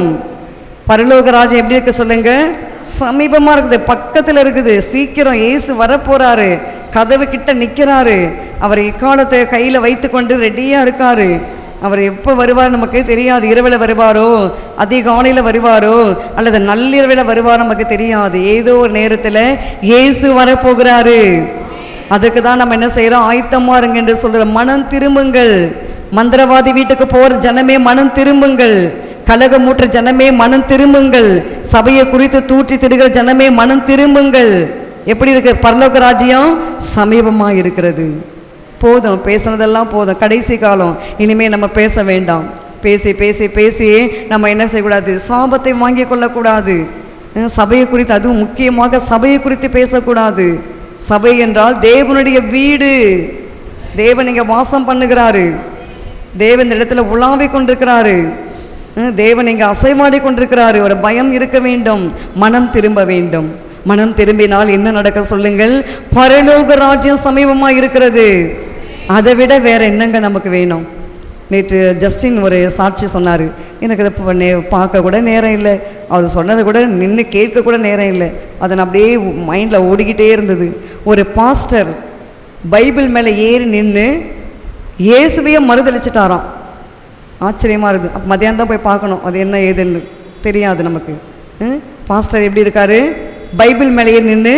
பரலோக ராஜ்யம் எப்படி இருக்க சொல்லுங்க? சமீபமாக இருக்குது, பக்கத்தில் இருக்குது, சீக்கிரம் இயேசு வரப்போகிறாரு, கதவு கிட்ட நிற்கிறாரு. அவர் இக்காலத்தை கையில் வைத்து கொண்டு ரெடியாக இருக்காரு. அவர் எப்போ வருவார் நமக்கு தெரியாது. இரவில் வருவாரோ, அதிகாலையில் வருவாரோ, அல்லது நள்ளிரவில் வருவாரோ நமக்கு தெரியாது. ஏதோ ஒரு நேரத்தில் இயேசு வரப்போகிறாரு. அதுக்கு தான் நம்ம என்ன செய்கிறோம்? ஆயத்தமாக இருங்க என்று சொல்கிறோம். மனம் திரும்புங்கள். மந்திரவாதி வீட்டுக்கு போகிற ஜனமே மனம் திரும்புங்கள். கலகமூற்ற ஜனமே மனம் திரும்புங்கள். சபையை குறித்து தூற்றி திடுகிற ஜனமே மனம் திரும்புங்கள். எப்படி இருக்கு? பரலோக ராஜ்யம் சமீபமாக இருக்கிறது. போதும், பேசுனதெல்லாம் போதும். கடைசி காலம், இனிமேல் நம்ம பேச வேண்டாம். பேசி நம்ம என்ன செய்யக்கூடாது? சாபத்தை வாங்கி கொள்ளக்கூடாது. சபையை குறித்து, அதுவும் முக்கியமாக சபையை குறித்து பேசக்கூடாது. சபை என்றால் தேவனுடைய வீடு. தேவன் இங்கே வாசம் பண்ணுகிறாரு. தேவன் இந்த இடத்துல உலாவி கொண்டிருக்கிறாரு. தேவன் இங்கே அசைவாடி கொண்டிருக்கிறாரு. ஒரு பயம் இருக்க வேண்டும். மனம் திரும்ப வேண்டும். மனம் திரும்பினால் என்ன நடக்க சொல்லுங்கள்? பரலோக ராஜ்யம் சமீபமாக இருக்கிறது. அதை விட வேற என்னங்க நமக்கு வேணும்? நேற்று ஜஸ்டின் ஒரு சாட்சி சொன்னார். எனக்கு அதை பார்க்க கூட நேரம் இல்லை, அவர் சொன்னதை கூட நின்று கேட்க கூட நேரம் இல்லை. அதை நான் அப்படியே மைண்டில் ஓடிக்கிட்டே இருந்தது. ஒரு பாஸ்டர் பைபிள் மேலே ஏறி நின்று இயேசுவையே மறுதளிச்சிட்டாராம். ஆச்சரியமாக இருக்குது. அப்போ மதியானம் தான் போய் பார்க்கணும் அது என்ன ஏதுன்னு, தெரியாது நமக்கு. பாஸ்டர் எப்படி இருக்காரு? பைபிள் மேலேயே நின்று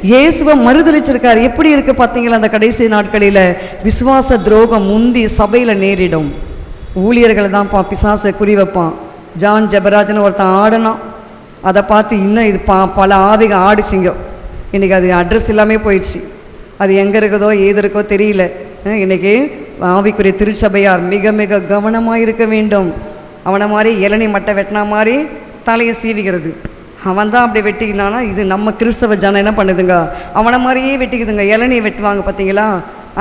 இயேசுவை மறுதளிச்சிருக்காரு. எப்படி இருக்குது பார்த்தீங்களா? அந்த கடைசி நாட்களில் விசுவாச துரோகம் முந்தி சபையில் நேரிடும். ஊழியர்களை தான் பிசாசை குறி வைப்பான். ஜான் ஜெபராஜன் ஒருத்தன் ஆடணும். அதை பார்த்து இன்னும் இது பல ஆவிக ஆடிச்சிங்க. இன்றைக்கி அது அட்ரஸ் இல்லாமல் போயிடுச்சு. அது எங்கே இருக்குதோ ஏது இருக்கோ தெரியல. இன்றைக்கி ஆவிக்குரிய திருச்சபையார் மிக மிக கவனமாக இருக்க வேண்டும். அவனை மாதிரி இளநீ மட்டை வெட்டினா மாதிரி தலையை சீவிக்கிறது. அவன் தான் அப்படி வெட்டிக்கினானா, இது நம்ம கிறிஸ்தவ ஜனம் என்ன பண்ணுதுங்க? அவனை மாதிரியே வெட்டிக்குதுங்க. இளநீ வெட்டுவாங்க பார்த்தீங்களா,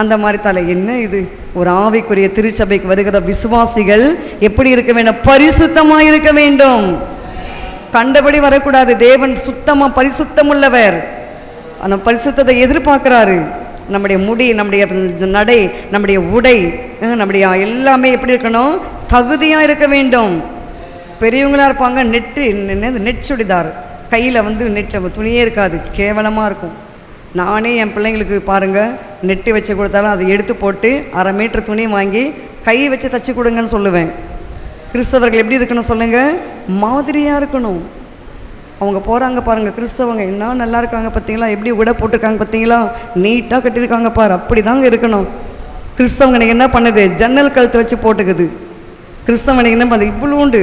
அந்த மாதிரி தலை. என்ன இது? ஒரு ஆவிக்குரிய திருச்சபைக்கு வருகிற விசுவாசிகள் எப்படி இருக்க வேண்டும்? பரிசுத்தமாக இருக்க வேண்டும். கண்டபடி வரக்கூடாது. தேவன் சுத்தமாக பரிசுத்தம் உள்ளவர். அந்த பரிசுத்தத்தை எதிர்பார்க்குறாரு. நம்முடைய முடி, நம்முடைய நடை, நம்முடைய உடை, நம்முடைய எல்லாமே எப்படி இருக்கணும்? தகுதியாக இருக்க வேண்டும். பெரியவங்களாக இருப்பாங்க, நெட் சுடிதார், கையில் நெட்டு துணியே இருக்காது, கேவலமாக இருக்கும். நானே என் பிள்ளைங்களுக்கு பாருங்கள், நெட்டு வச்சு கொடுத்தாலும் அதை எடுத்து போட்டு 1/2 மீட்டர் துணி வாங்கி கை வச்சு தச்சு கொடுங்கன்னு சொல்லுவேன். கிறிஸ்தவர்கள் எப்படி இருக்கணும் சொல்லுங்கள்? மாதிரியாக இருக்கணும். அவங்க போகிறாங்க பாருங்கள், கிறிஸ்தவங்க என்ன நல்லா இருக்காங்க பார்த்தீங்களா, எப்படி உடை போட்டிருக்காங்க பார்த்தீங்களா, நீட்டாக கட்டியிருக்காங்க பாரு, அப்படி தாங்க இருக்கணும். கிறிஸ்தவங்க என்ன பண்ணுது, ஜன்னல் கழுத்தை வச்சு போட்டுக்குது. கிறிஸ்தவனுக்கு என்ன பண்ணுது, இவ்வளோண்டு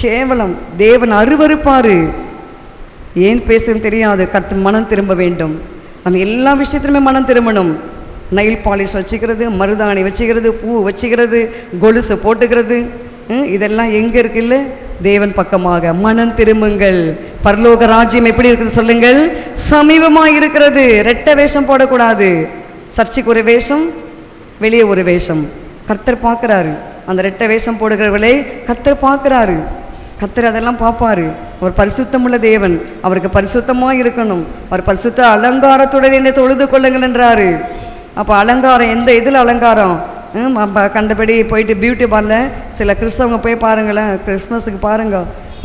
கேவலம். தேவன் அருவருப்பார். ஏன் பேசுன்னு தெரியாது. மனம் திரும்ப வேண்டும். நம்ம எல்லா விஷயத்துலையுமே மனம் திரும்பணும். நெயில் பாலிஷ் வச்சுக்கிறது, மருதாணி வச்சுக்கிறது, பூ வச்சுக்கிறது, கொலுசு போட்டுக்கிறது, இதெல்லாம் எங்கே இருக்குல்ல, தேவன் பக்கமாக. மனம் திரும்புங்கள், பரலோக ராஜ்யம் எப்படி இருக்குது சொல்லுங்கள், சமீபமாக இருக்கிறது. ரெட்டை வேஷம் போடக்கூடாது. சர்ச்சுக்கு ஒரு வேஷம், வெளியே ஒரு வேஷம். கர்த்தர் பார்க்குறாரு. அந்த ரெட்டை வேஷம் போடுகிறவர்களே கர்த்தர் பார்க்குறாரு. கர்த்தர் அதெல்லாம் பார்ப்பாரு. அவர் பரிசுத்தமுள்ள தேவன். அவருக்கு பரிசுத்தமாக இருக்கணும். அவர் பரிசுத்த அலங்காரத்துடன் என்னை தொழுது கொள்ளுங்கள் என்றாரு. அப்போ அலங்காரம் எந்த இதில் அலங்காரம்? கண்டபடி போயிட்டு பியூட்டி பார்லர் சில கிறிஸ்தவங்க போய் பாருங்களேன், கிறிஸ்மஸுக்கு பாருங்க,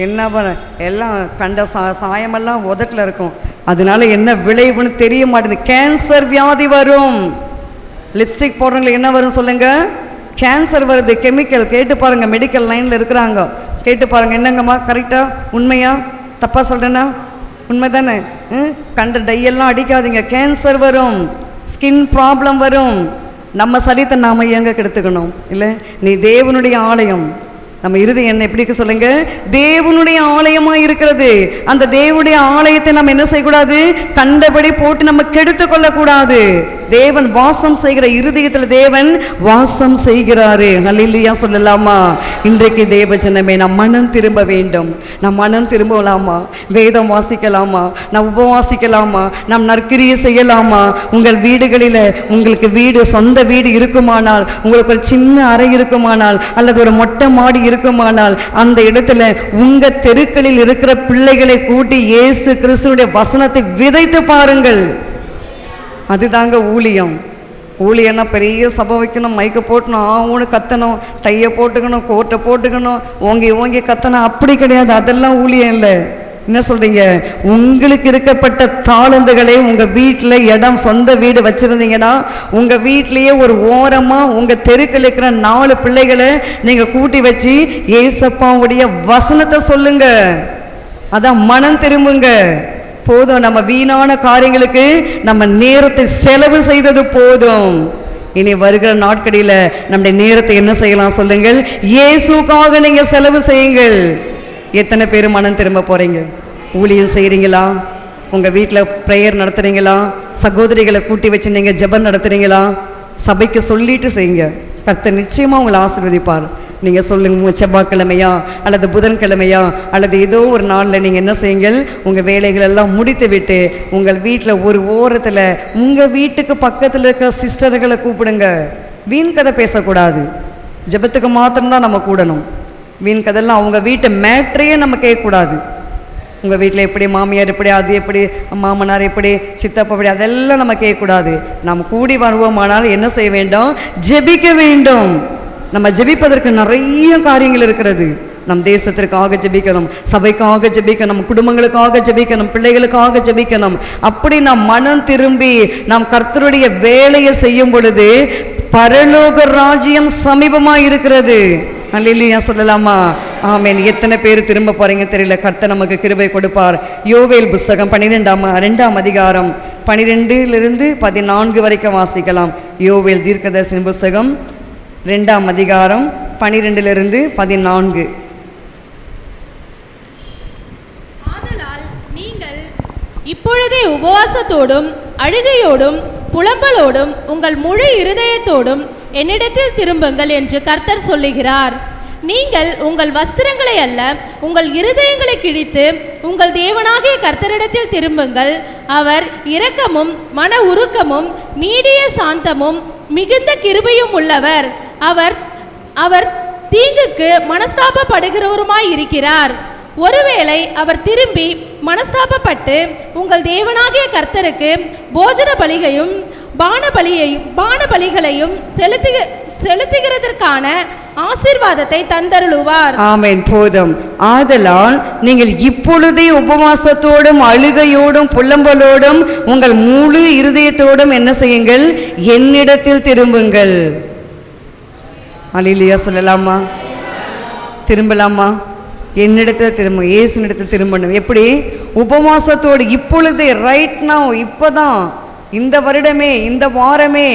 என்ன பண்ண எல்லாம் கண்ட சாயமெல்லாம் உதட்டில் இருக்கும். அதனால என்ன விளைவுன்னு தெரிய மாட்டேங்குது. கேன்சர் வியாதி வரும். லிப்ஸ்டிக் போடுறவங்களுக்கு என்ன வரும் சொல்லுங்க, கேன்சர் வருது. கெமிக்கல் கேட்டு பாருங்கள், மெடிக்கல் லைனில் இருக்கிறாங்க, கேட்டு பாருங்கள். என்னங்கம்மா கரெக்டாக உண்மையா தப்பாக சொல்கிறேன்னா? உண்மை தானே? கண்ட டையெல்லாம் அடிக்காதீங்க, கேன்சர் வரும், ஸ்கின் ப்ராப்ளம் வரும். நம்ம சரீரத்தை நாம் எங்கே கெடுத்துக்கணும்? இல்லை, நீ தேவனுடைய ஆலயம். நம்ம இருதயம் என்ன எப்படி இருக்கு சொல்லுங்க, தேவனுடைய ஆலயமாக இருக்கிறது. அந்த தேவனுடைய ஆலயத்தை நம்ம என்ன செய்யக்கூடாது, கண்டபடி போட்டு நம்ம கெடுத்து கொள்ளக்கூடாது. தேவன் வாசம் செய்கிற இருதயத்தில் தேவன் வாசம் செய்கிறாரு. ஹல்லேலூயா சொல்லலாமா? இன்றைக்கு தேவ ஜனமே, நாம் மனம் திரும்ப வேண்டும். நாம் மனம் திரும்பலாமா? வேதம் வாசிக்கலாமா? நாம் உபவாசிக்கலாமா? நாம் நற்கிரியை செய்யலாமா? உங்கள் வீடுகளில் உங்களுக்கு வீடு, சொந்த வீடு இருக்குமானால், உங்களுக்கு ஒரு சின்ன அறை இருக்குமானால், அல்லது ஒரு மொட்டை மாடி இருக்குமானால், அந்த இடத்துல உங்க தெருக்களில் இருக்கிற பிள்ளைகளை கூட்டி இயேசு கிறிஸ்துவுடைய வசனத்தை விதைத்து பாருங்கள். அதுதாங்க ஊழியம். ஊழியன்னா பெரிய சபை வைக்கணும், மைக்கை போட்டணும், ஆவுன்னு கத்தணும், டையை போட்டுக்கணும், கோட்டை போட்டுக்கணும், ஓங்கி ஓங்கி கத்தணும், அப்படி கிடையாது. அதெல்லாம் ஊழியம் இல்லை. என்ன சொல்றீங்க? உங்களுக்கு இருக்கப்பட்ட தாளந்துகளை உங்கள் வீட்டில் இடம், சொந்த வீடு வச்சுருந்தீங்கன்னா உங்கள் வீட்லேயே ஒரு ஓரமாக உங்கள் தெருக்கள் இருக்கிற 4 பிள்ளைகளை நீங்கள் கூட்டி வச்சு ஏசப்பாவுடைய வசனத்தை சொல்லுங்க. அதான் மனம் திரும்புங்க. போதும், நம்ம வீணான காரியங்களுக்கு நம்ம நேரத்தை செலவு செய்தது போதும். இனி வருகிற நாட்களில் நம்முடைய நேரத்தை என்ன செய்யலாம் சொல்லுங்கள், இயேசுக்காக நீங்க செலவு செய்யுங்கள். எத்தனை பேர் மனம் திரும்ப போறீங்க? ஊழியம் செய்கிறீங்களா? உங்கள் வீட்டில் ப்ரேயர் நடத்துகிறீங்களா? சகோதரிகளை கூட்டி வச்சு நீங்கள் ஜெபம் நடத்துகிறீங்களா? சபைக்கு சொல்லிட்டு செய்யுங்க. கர்த்தர் நிச்சயமாக உங்களை ஆசீர்வதிப்பார். நீங்கள் சொல்லுங்க, செவ்வாய்க்கிழமையா அல்லது புதன்கிழமையா அல்லது ஏதோ ஒரு நாளில் நீங்கள் என்ன செய்யுங்கள், உங்கள் வேலைகளெல்லாம் முடித்து விட்டு உங்கள் வீட்டில் ஒரு ஓரத்தில் உங்கள் வீட்டுக்கு பக்கத்தில் இருக்க சிஸ்டர்களை கூப்பிடுங்க. வீண் கதை பேசக்கூடாது. ஜெபத்துக்கு மாத்திரம்தான் நம்ம கூடணும். வீண் கதையெல்லாம் அவங்க வீட்டு மேட்ரையே நம்ம கேட்கக்கூடாது. உங்கள் வீட்டில் எப்படி மாமியார் எப்படி, அது எப்படி, மாமனார் எப்படி, சித்தப்பா எப்படி, அதெல்லாம் நம்ம கேட்கக்கூடாது. நம்ம கூடி வருவோமானால் என்ன செய்ய வேண்டும்? ஜெபிக்க வேண்டும். நம்ம ஜெபிப்பதற்கு நிறைய காரியங்கள் இருக்கிறது. நம் தேசத்திற்காக ஜெபிக்கணும், சபைக்காக ஜெபிக்கணும், குடும்பங்களுக்காக ஜெபிக்கணும், பிள்ளைகளுக்காக ஜெபிக்கணும். அப்படி நாம் மனம் திரும்பி நாம் கர்த்தருடைய வேலையை செய்யும் பொழுது பரலோக ராஜ்யம் சமீபமாக இருக்கிறது. அல்லேலூயா சொல்லலாமா? ஆமென். எத்தனை பேர் திரும்ப போறீங்க தெரியல. கர்த்தர் நமக்கு கிருபை கொடுப்பார். யோவேல் புஸ்தகம் 2ஆம் அதிகாரம் 12 14 வரைக்கும் வாசிக்கலாம். யோவேல் தீர்க்கதரிசன புஸ்தகம் 2ஆம் அதிகாரம் 12 14. ஆதலால் நீங்கள் இப்பொழுதே உபவாசத்தோடும் அழுகையோடும் புலம்பலோடும் உங்கள் முழு இருதயத்தோடும் என்னிடத்தில் திரும்புங்கள் என்று கர்த்தர் சொல்லுகிறார். நீங்கள் உங்கள் வஸ்திரங்களை அல்ல, உங்கள் இருதயங்களை கிழித்து உங்கள் தேவனாகிய கர்த்தரிடத்தில் திரும்புங்கள். அவர் இரக்கமும் மன உருக்கமும் நீடிய சாந்தமும் மிகுந்த கிருபையும் உள்ளவர். அவர் தீங்குக்கு மனஸ்தாபப்படுகிறவருமாய் இருக்கிறார். ஒருவேளை அவர் திரும்பி மனஸ்தாபப்பட்டு உங்கள் தேவனாகிய கர்த்தருக்கு போஜன பலிகையும் பான பலிகளையும் செலுத்துகிறதற்கான ஆசீர்வாதத்தை தந்தருளுவார். ஆமென். போதும். ஆதலால் நீங்கள் இப்பொழுதே உபவாசத்தோடும் அழுகையோடும் புலம்பலோடும் உங்கள் முழு இருதயத்தோடும் என்ன செய்யுங்கள்? என்னிடத்தில் திரும்புங்கள். அல்லேலூயா சொல்லலாமா? திரும்பலாமா? என்னிடத்தில் திரும்ப, இயேசுனிடத்தில் திரும்பணும். எப்படி? உபவாசத்தோடு. இப்பொழுது, ரைட் நவ், இப்போதான், இந்த வருடமே, இந்த வாரமே,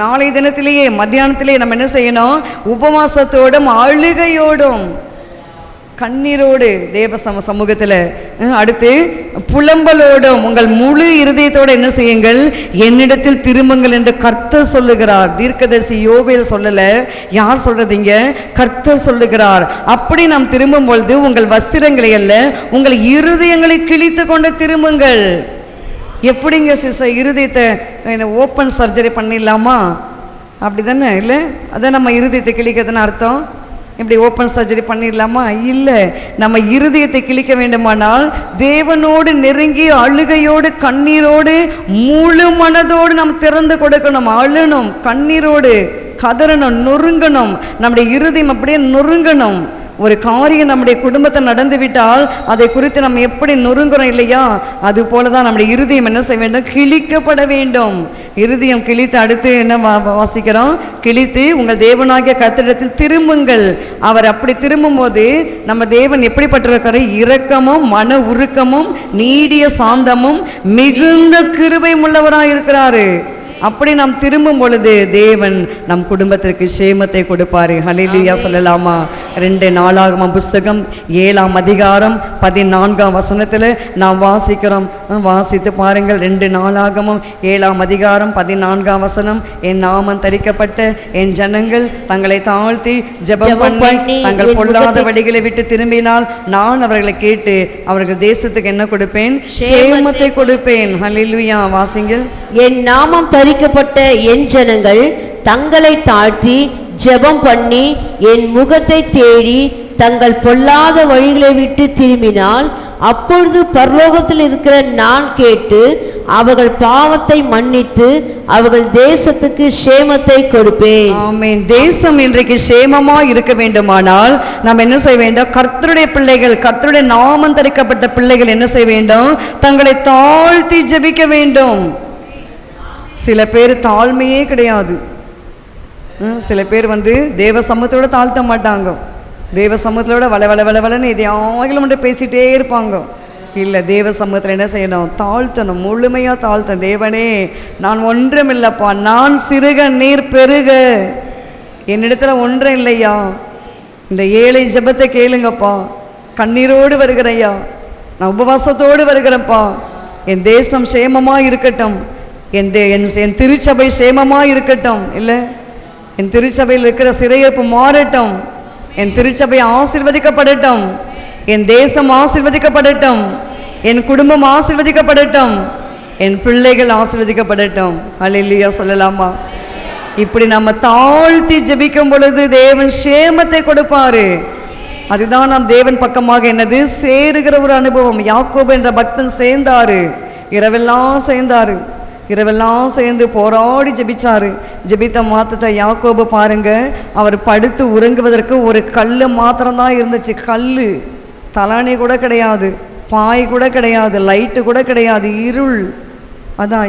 நாளை தினத்திலேயே மத்தியானத்திலேயே நம்ம என்ன செய்யணும்? உபவாசத்தோடும் அழுகையோடும் கண்ணீரோடு தேவ சமூகத்தில், அடுத்து புலம்பலோடும் உங்கள் முழு இருதயத்தோடு என்ன செய்யுங்கள்? என்னிடத்தில் திரும்புங்கள் என்று கர்த்தர் சொல்லுகிறார். தீர்க்கதரிசி யோவேல் சொல்லல, யார் சொல்றதீங்க? கர்த்தர் சொல்லுகிறார். அப்படி நாம் திரும்பும் பொழுது உங்கள் வஸ்திரங்களை அல்ல, உங்கள் இருதயங்களை கிழித்து கொண்டு திரும்புங்கள். எப்படிங்க சிஸ்டர்? இருதயத்தை ஓப்பன் சர்ஜரி பண்ணிடலாமா? அப்படி தானே? இல்லை, அதான் நம்ம இருதயத்தை கிழிக்கிறதுன்னு அர்த்தம். இப்படி ஓப்பன் சர்ஜரி பண்ணிடலாமா? இல்லை. நம்ம இருதயத்தை கிழிக்க வேண்டுமானால் தேவனோடு நெருங்கி அழுகையோடு கண்ணீரோடு முழு மனதோடு நாம் திறந்து கொடுக்கணும். அழணும், கண்ணீரோடு கதறணும், நொறுங்கணும். நம்முடைய இருதயம் அப்படியே நொறுங்கணும். ஒரு காரியம் நம்முடைய குடும்பத்தை நடந்து விட்டால் அதை குறித்து நம்ம எப்படி நொறுங்குறோம் இல்லையா? அது போல தான் நம்முடைய இருதயம் என்ன செய்ய வேண்டும்? கிழிக்கப்பட வேண்டும். இருதயம் கிழித்து அடுத்து என்ன வாசிக்கிறோம்? கிழித்து உங்கள் தேவனாகிய கர்த்தரிடத்தில் திரும்புங்கள். அவர் அப்படி திரும்பும் போது நம்ம தேவன் எப்படிப்பட்டிருக்காரு? இரக்கமும் மன உருக்கமும் நீடிய சாந்தமும் மிகுந்த கிருபை உள்ளவராக இருக்கிறாரு. அப்படி நாம் திரும்பும் பொழுது தேவன் நம் குடும்பத்திற்கு சேமத்தை கொடுப்பாரு. ஹல்லேலூயா சொல்லலாமா? 2 நாளாகமம் புஸ்தகம் 7ஆம் அதிகாரம் 14ஆம் வசனத்தில் நாம் வாசிக்கிறோம். வாசித்து பாருங்கள். 2 நாளாகமம் 7ஆம் அதிகாரம் 14ஆம் வசனம். என் நாமம் தரிக்கப்பட்ட என் ஜனங்கள் தங்களை தாழ்த்தி ஜெபம் பண்ணி தங்கள் பொல்லாத வழிகளை விட்டு திரும்பினால் நான் அவர்களை கேட்டு அவர்கள் தேசத்துக்கு என்ன கொடுப்பேன்? சேமத்தை கொடுப்பேன். ஹல்லேலூயா. வாசிங்கள். என் நாமம் தரிக்கப்பட்ட என் ஜனங்கள் தங்களை தாழ்த்தி ஜெபம் பண்ணி என் முகத்தை தேடி தங்கள் பொல்லாத வழிகளை விட்டு திரும்பினால் அப்பொழுது பரலோகத்தில் இருக்கிற நான் கேட்டு அவர்கள் பாவத்தை மன்னித்து அவர்கள் தேசத்துக்கு சேமத்தை கொடுப்பேன். ஆமென். தேசம் இன்றைக்கு சேமமா இருக்க வேண்டுமானால் நாம் என்ன செய்ய வேண்டும்? கர்த்தருடைய பிள்ளைகள், கர்த்தருடைய நாமம் தரிக்கப்பட்ட பிள்ளைகள் என்ன செய்ய வேண்டும்? தங்களை தாழ்த்தி ஜெபிக்க வேண்டும். சில பேர் தாழ்மையே கிடையாது. சில பேர் தேவ சமூகத்தோட தாழ்த்த மாட்டாங்க. தேவ சமூகத்தோட வளன்னு எதையாகிலும் மட்டும் பேசிகிட்டே இருப்பாங்க. இல்லை, தேவ சமூகத்தில் என்ன செய்யணும்? தாழ்த்தணும், முழுமையாக தாழ்த்தணும். தேவனே, நான் ஒன்றும் இல்லைப்பா, நான் சிறுக நீர் பெருக, என்னிடத்துல ஒன்றும் இல்லையா, இந்த ஏழை ஜெபத்தை கேளுங்கப்பா, கண்ணீரோடு வருகிறையா, நான் உபவாசத்தோடு வருகிறேன்ப்பா, என் தேசம் சேமமாக இருக்கட்டும், என் திருச்சபை சேமமாக இருக்கட்டும், இல்லை என் திருச்சபையில் இருக்கிற சிறையிருப்பு மாறட்டும், என் திருச்சபை ஆசீர்வதிக்கப்படட்டும், என் தேசம் ஆசீர்வதிக்கப்படட்டும், என் குடும்பம் ஆசீர்வதிக்கப்படட்டும், என் பிள்ளைகள் ஆசீர்வதிக்கப்படட்டும். ஹல்லேலூயா சொல்லலாமா? இப்படி நம்ம தாழ்த்தி ஜெபிக்கும் பொழுது தேவன் சேமத்தை கொடுப்பாரு. அதுதான் நாம் தேவன் பக்கமாக என்னது சேருகிற ஒரு அனுபவம். யாக்கோபு என்ற பக்தன் சேர்ந்தாரு, இரவெல்லாம் சேர்ந்து போராடி ஜெபிச்சாரு. ஜெபித்த மாத்திரத்தை யாக்கோபு பாருங்க, அவர் படுத்து உறங்குவதற்கு ஒரு கல் மாத்திரம்தான் இருந்துச்சு. கல், தலானி கூட கிடையாது, பாய் கூட கிடையாது, லைட்டு கூட கிடையாது, இருள். அதான்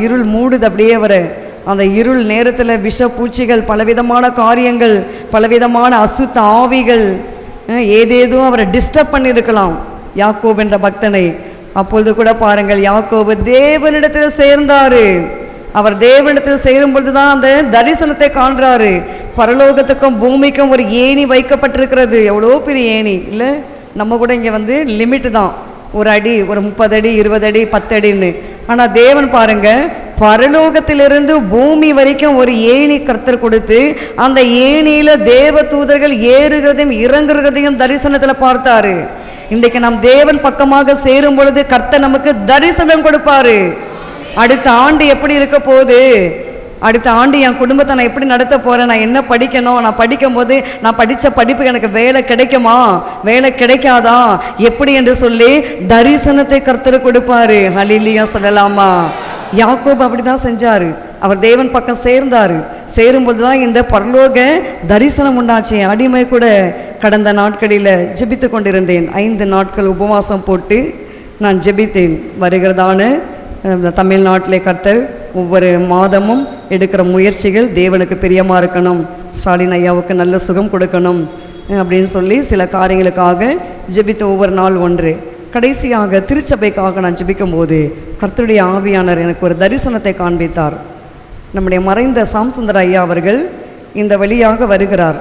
இருள் மூடுது அப்படியே அவரை. அந்த இருள் நேரத்தில் விஷ பூச்சிகள், பலவிதமான காரியங்கள், பலவிதமான அசுத்த ஆவிகள் ஏதேதோ அவரை டிஸ்டர்ப் பண்ணியிருக்கலாம் யாக்கோபு என்ற பக்தனை. அப்பொழுது கூட பாருங்கள், யாக்கோபு தேவனிடத்தில் சேர்ந்தாரு. அவர் தேவனிடத்தில் சேரும் பொழுது தான் அந்த தரிசனத்தை காண்றாரு. பரலோகத்துக்கும் பூமிக்கும் ஒரு ஏணி வைக்கப்பட்டிருக்கிறது. எவ்வளோ பெரிய ஏணி இல்லை? நம்ம கூட இங்கே லிமிட்டு தான், ஒரு அடி, ஒரு 30 அடி, 20 அடி, 10 அடின்னு. ஆனால் தேவன் பாருங்க, பரலோகத்திலிருந்து பூமி வரைக்கும் ஒரு ஏணி கர்த்தர் கொடுத்து அந்த ஏணியில தேவ தூதர்கள் ஏறுகிறதையும் இறங்குறதையும் தரிசனத்தில் பார்த்தாரு. இன்றைக்கு நாம் தேவன் பக்கமாக சேரும் பொழுது கர்த்தர் நமக்கு தரிசனம் கொடுப்பாரு. அடுத்த ஆண்டு எப்படி இருக்க போகுது, அடுத்த ஆண்டு என் குடும்பத்தை நான் எப்படி நடத்த போகிறேன், நான் என்ன படிக்கணும், நான் படிக்கும் போது நான் படித்த படிப்புக்கு எனக்கு வேலை கிடைக்குமா, வேலை கிடைக்காதா, எப்படி என்று சொல்லி தரிசனத்தை கர்த்தர் கொடுப்பாரு. ஹல்லேலூயா சொல்லலாமா? யாக்கோபு அப்படி தான் செஞ்சார். அவர் தேவன் பக்கம் சேர்ந்தார். சேரும்போது தான் இந்த பரலோக தரிசனம் உண்டாச்சு. அடிமை கூட கடந்த நாட்களில் ஜெபித்து கொண்டிருந்தேன். 5 நாட்கள் உபவாசம் போட்டு நான் ஜெபித்தேன். வருகிறதான தமிழ்நாட்டிலே கர்த்தர் ஒவ்வொரு மாதமும் எடுக்கிற முயற்சிகள் தேவனுக்கு பிரியமாக இருக்கணும். ஸ்டாலின் ஐயாவுக்கு நல்ல சுகம் கொடுக்கணும், அப்படின்னு சொல்லி சில காரியங்களுக்காக ஜெபித்த ஒவ்வொரு நாள் ஒன்று. கடைசியாக திருச்சபைக்காக நான் ஜெபிக்கும்போது கர்த்தருடைய ஆவியானவர் எனக்கு ஒரு தரிசனத்தை காண்பித்தார். நம்முடைய மறைந்த சாம்சுந்தர ஐயா அவர்கள் இந்த வழியாக வருகிறார்.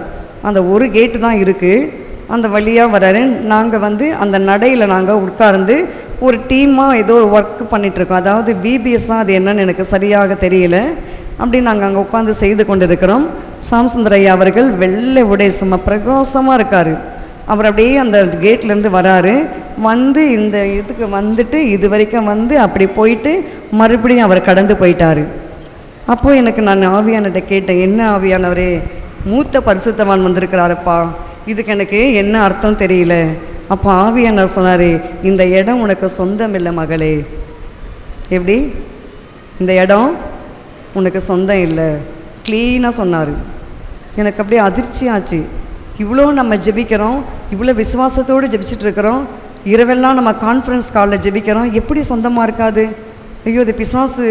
அந்த ஒரு கேட்டு தான் இருக்குது, அந்த வழியாக வராரு. நாங்கள் அந்த நடையில் நாங்கள் உட்கார்ந்து ஒரு டீமாக ஏதோ ஒரு ஒர்க் பண்ணிகிட்ருக்கோம். அதாவது பிபிஎஸ் தான், அது என்னன்னு எனக்கு சரியாக தெரியல. அப்படி நாங்கள் அங்கே உட்காந்து செய்து கொண்டு இருக்கிறோம். சாம்சுந்தர ஐயா அவர்கள் வெள்ளை உடை சும்மா பிரகாசமாக இருக்கார். அவர் அப்படியே அந்த கேட்லேருந்து வராரு. இந்த இதுக்கு வந்துட்டு இது வரைக்கும் அப்படி போயிட்டு மறுபடியும் அவர் கடந்து போயிட்டார். அப்போது எனக்கு நான் ஆவியானவர்கிட்ட கேட்டேன், என்ன ஆவியானவரே, மூத்த பரிசுத்தவான் வந்திருக்கிறாருப்பா, இதுக்கு எனக்கு என்ன அர்த்தம் தெரியல. அப்போ ஆவியானவர் சொன்னார், இந்த இடம் உனக்கு சொந்தம் இல்லை மகளே. எப்படி? இந்த இடம் உனக்கு சொந்தம் இல்லை, க்ளீனாக சொன்னார். எனக்கு அப்படியே அதிர்ச்சி ஆச்சு. இவ்வளோ நம்ம ஜெபிக்கிறோம், இவ்வளோ விசுவாசத்தோடு ஜெபிச்சிட்ருக்கிறோம், இரவெல்லாம் நம்ம கான்ஃபரன்ஸ் காலில் ஜெபிக்கிறோம், எப்படி சொந்தமாக இருக்காது? ஐயோ, இது பிசாசு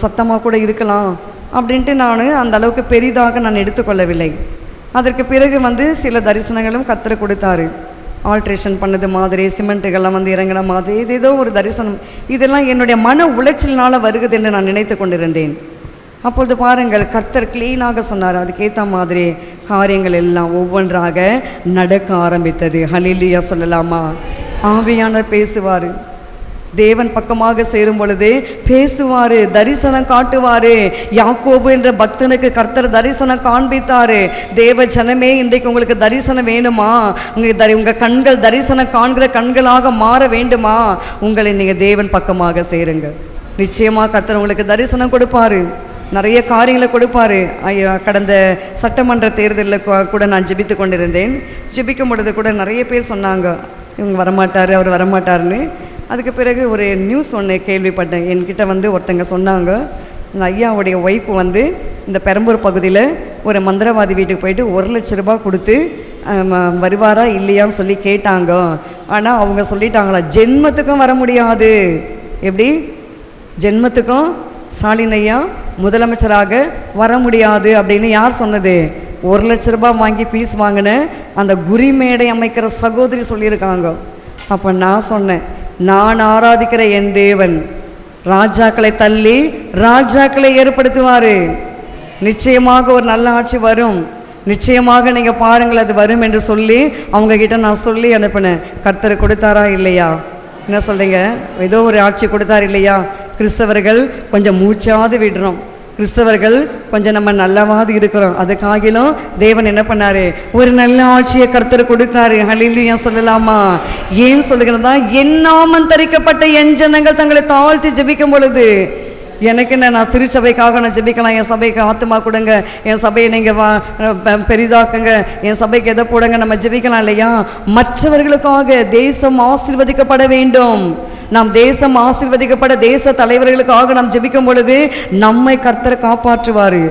சத்தமாக கூட இருக்கலாம் அப்படின்ட்டு நான் அந்த அளவுக்கு பெரிதாக நான் எடுத்துக்கொள்ளவில்லை. அதற்கு பிறகு சில தரிசனங்களும் கர்த்தர் கொடுத்தாரு. ஆல்ட்ரேஷன் பண்ணது மாதிரி, சிமெண்ட்டுகள்லாம் இறங்கின மாதிரி, ஏதோ ஒரு தரிசனம். இதெல்லாம் என்னுடைய மன உளைச்சலினால் வருகிறது என்று நான் நினைத்து கொண்டிருந்தேன். அப்பொழுது பாருங்கள், கர்த்தர் க்ளீனாக சொன்னார். அதுக்கேற்ற மாதிரி காரியங்கள் எல்லாம் ஒவ்வொன்றாக நடக்க ஆரம்பித்தது. ஹல்லேலூயா சொல்லலாமா? ஆவியானவர் பேசுவார். தேவன் பக்கமாக சேரும் பொழுது பேசுவார், தரிசனம் காட்டுவார். யாக்கோபு என்ற பக்தனுக்கு கர்த்தர் தரிசனம் காண்பித்தார். தேவ ஜனமே, இன்றைக்கு உங்களுக்கு தரிசனம் வேணுமா? உங்கள் கண்கள் தரிசனம் காண்கிற கண்களாக மாற வேண்டுமா? உங்களை நீங்கள் தேவன் பக்கமாக சேருங்க. நிச்சயமாக கர்த்தர் உங்களுக்கு தரிசனம் கொடுப்பார், நிறைய காரியங்களை கொடுப்பார். கடந்த சட்டமன்ற தேர்தலில் கூட நான் ஜெபித்து கொண்டிருந்தேன். ஜெபிக்கும் பொழுது கூட நிறைய பேர் சொன்னாங்க, இவங்க வரமாட்டார், அவர் வரமாட்டார்னு. அதுக்கு பிறகு ஒரு நியூஸ் ஒன்று கேள்விப்பட்டேன். என்கிட்ட ஒருத்தங்க சொன்னாங்க, இந்த ஐயாவுடைய ஒய்ஃப் இந்த பெரம்பூர் பகுதியில் ஒரு மந்திரவாதி வீட்டுக்கு போயிட்டு 1 லட்ச ரூபா கொடுத்து வருவாரா இல்லையான்னு சொல்லி கேட்டாங்க. ஆனால் அவங்க சொல்லிட்டாங்களா, ஜென்மத்துக்கும் வர முடியாது. எப்படி? ஜென்மத்துக்கும் ஸ்டாலின் ஐயா முதலமைச்சராக வர முடியாது அப்படின்னு யார் சொன்னது? 1 லட்ச ரூபா வாங்கி ஃபீஸ் வாங்கின அந்த குறிமேடை அமைக்கிற சகோதரி சொல்லியிருக்காங்க. அப்போ நான் சொன்னேன், நான் ஆராதிக்கிற என் தேவன் ராஜாக்களை தள்ளி ராஜாக்களை ஏற்படுத்துவார். நிச்சயமாக ஒரு நல்ல ஆட்சி வரும், நிச்சயமாக நீங்கள் பாருங்கள் அது வரும் என்று சொல்லி அவங்கக்கிட்ட நான் சொல்லி அனுப்பினேன். கர்த்தர் கொடுத்தாரா இல்லையா? என்ன சொல்கிறீங்க? ஏதோ ஒரு ஆட்சி கொடுத்தார் இல்லையா? கிறிஸ்தவர்கள் கொஞ்சம் மூச்சாவது விடுறோம், கிறிஸ்தவர்கள் கொஞ்சம் நம்ம நல்லவாது இருக்கிறோம். அதுக்காகிலும் தேவன் என்ன பண்ணாரு? ஒரு நல்ல ஆட்சியை கர்த்தர் கொடுத்தாரு. ஹல்லேலூயா சொல்லலாமா? ஏன் சொல்லுகிறதா? என் நாமம் தரிக்கப்பட்ட என் ஜனங்கள் தங்களை தாழ்த்தி ஜெபிக்கும் பொழுது எனக்கு என்ன, நான் திருச்சபைக்காக நான் ஜெபிக்கலாம், என் சபைக்கு ஆத்துமா கொடுங்க, என் சபையை நீங்கள் பெரிதாக்குங்க, என் சபைக்கு எதை போடுங்க, நம்ம ஜெபிக்கலாம் இல்லையா? மற்றவர்களுக்காக தேசம் ஆசீர்வதிக்கப்பட வேண்டும். நாம் தேசம் ஆசீர்வதிக்கப்பட தேச தலைவர்களுக்காக நாம் ஜெபிக்கும் பொழுது நம்மை கர்த்தர் காப்பாற்றுவார்.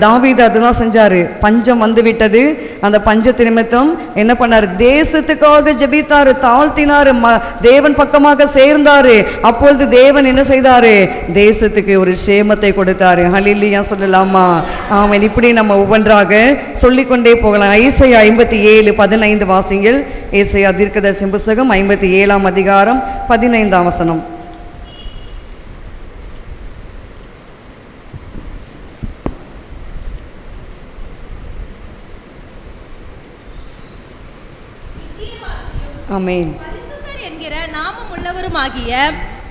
தாவீது அதுதான் செஞ்சார். பஞ்சம் விட்டது. அந்த பஞ்சத்து நிமித்தம் என்ன பண்ணார்? தேசத்துக்காக ஜெபித்தார், தாழ்த்தினார், தேவன் பக்கமாக சேர்ந்தார். அப்பொழுது தேவன் என்ன செய்தார்? தேசத்துக்கு ஒரு சேமத்தை கொடுத்தார். ஹல்லேலூயா சொல்லலாமா? ஆமென். இப்படி நம்ம ஒவ்வொன்றாக சொல்லிக்கொண்டே போகலாம். ஏசாயா 57:15 வாசிங்கள். ஏசாயா தீர்க்கதரிசி புஸ்தகம் 57ஆம் அதிகாரம் 15ஆம் வசனம். ஆமென். பரிசுத்தர் என்கிற நாமம் உள்ளவருமாகிய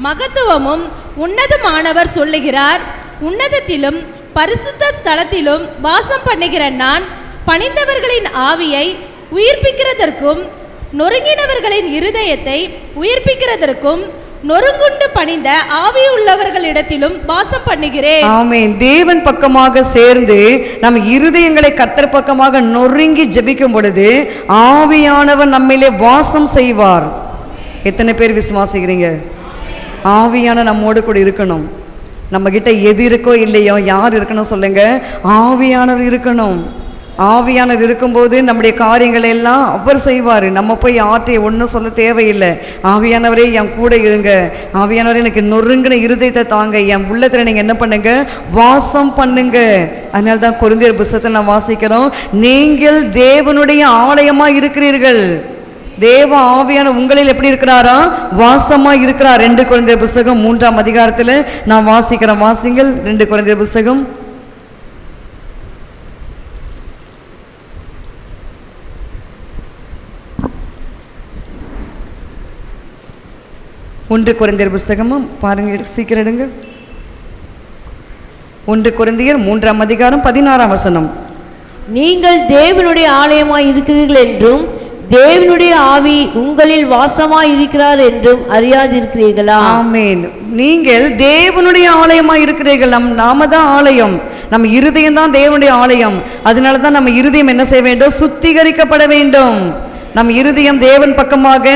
மகத்துவமும் உன்னதமானவர் சொல்லுகிறார், உன்னதத்திலும் பரிசுத்த ஸ்தலத்திலும் வாசம் பண்ணுகிற நான் பணிந்தவர்களின் ஆவியை உயிர்ப்பிக்கிறதற்கும் நொறுங்கினவர்களின் இருதயத்தை உயிர்ப்பிக்கிறதற்கும் நொறுங்குண்டு பணிந்த ஆவி உள்ளவர்களிடத்திலும் வாசம் பண்ணுகிறேன். ஆமென். தேவன் பக்கமாக சேர்ந்து நம்ம இருதயங்களை கர்த்தர் பக்கமாக நொறுங்கி ஜெபிக்கும் பொழுது ஆவியானவர் நம்மிலே வாசம் செய்வார். எத்தனை பேர் விசுவாசிக்கிறீங்க? ஆவியான நம்மோடு கூட இருக்கணும். நம்ம கிட்ட எது இருக்கோ இல்லையோ, யார் இருக்கணும் சொல்லுங்க? ஆவியானவர் இருக்கணும். ஆவியானவர் இருக்கும்போது நம்முடைய காரியங்களை எல்லாம் அவர் செய்வார். நம்ம போய் யார்கிட்ட ஒன்றும் சொல்ல தேவையில்லை. ஆவியானவரே என் கூட இருங்க, ஆவியானவரே எனக்கு நொறுங்கின இருதயத்தை தாங்க, என் உள்ளத்தில் நீங்கள் என்ன பண்ணுங்க, வாசம் பண்ணுங்க. அதனால தான் கொரிந்தியர் புத்தகத்தை நான் வாசிக்கிறோம், நீங்கள் தேவனுடைய ஆலயமாக இருக்கிறீர்கள், தேவ ஆவியான உங்களில் எப்படி இருக்கிறாரா, வாசமா இருக்கிறார். 2 கொரிந்தியர் புத்தகம் 3ஆம் அதிகாரத்தில் நான் வாசிக்கிறேன். வாசிங்கள் 2 கொரிந்தியர் புத்தகம் 1 கொரிந்தியர் புஸ்தகமும் பாருங்க, சீக்கிரம் எடுங்க. 1 கொரிந்தியர் 3ஆம் அதிகாரம் 16ஆம் வசனம். நீங்கள் தேவனுடைய ஆலயமாய் இருக்கிறீர்கள் என்றும் தேவனுடைய ஆவி உங்களில் வாசமாய் இருக்கிறார் என்றும் அறியாதிருக்கிறீர்களா? ஆமென். நீங்கள் தேவனுடைய ஆலயமாய் இருக்கிறீர்கள். நாம தான் ஆலயம், நம்ம இருதயம் தான் தேவனுடைய ஆலயம். அதனால தான் நம்ம இருதயம் என்ன செய்ய வேண்டும், சுத்திகரிக்கப்பட வேண்டும். நம் இருதயம் தேவன் பக்கமாக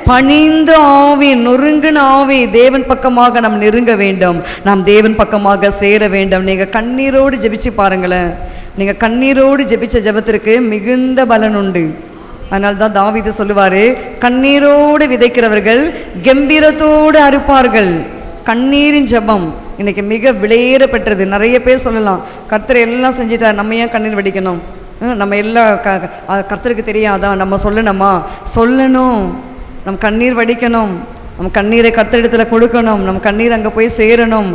பணிந்த ஆவி, நொறுங்கின ஆவி தேவன் பக்கமாக நாம் நெருங்க வேண்டும், நாம் தேவன் பக்கமாக சேர வேண்டும். நீங்கள் கண்ணீரோடு ஜெபிச்சு பாருங்களேன், நீங்கள் கண்ணீரோடு ஜெபிச்ச ஜெபத்திற்கு மிகுந்த பலன் உண்டு. அதனால தான் தாவீது சொல்லுவார், கண்ணீரோடு விதைக்கிறவர்கள் கம்பீரத்தோடு அறுப்பார்கள். கண்ணீரின் ஜெபம் இன்னைக்கு மிக விலையேற பெற்றது. நிறைய பேர் சொல்லலாம், கர்த்தர் எல்லாம் செஞ்சுட்டார், நம்ம ஏன் கண்ணீர் வடிக்கணும், நம்ம எல்லாம் கர்த்தருக்கு தெரியாதா, நம்ம சொல்லணும், நம்ம கண்ணீர் வடிக்கணும், நம்ம கண்ணீரை கர்த்தரிடத்துல கொடுக்கணும், நம்ம கண்ணீர் அங்கே போய் சேரணும்.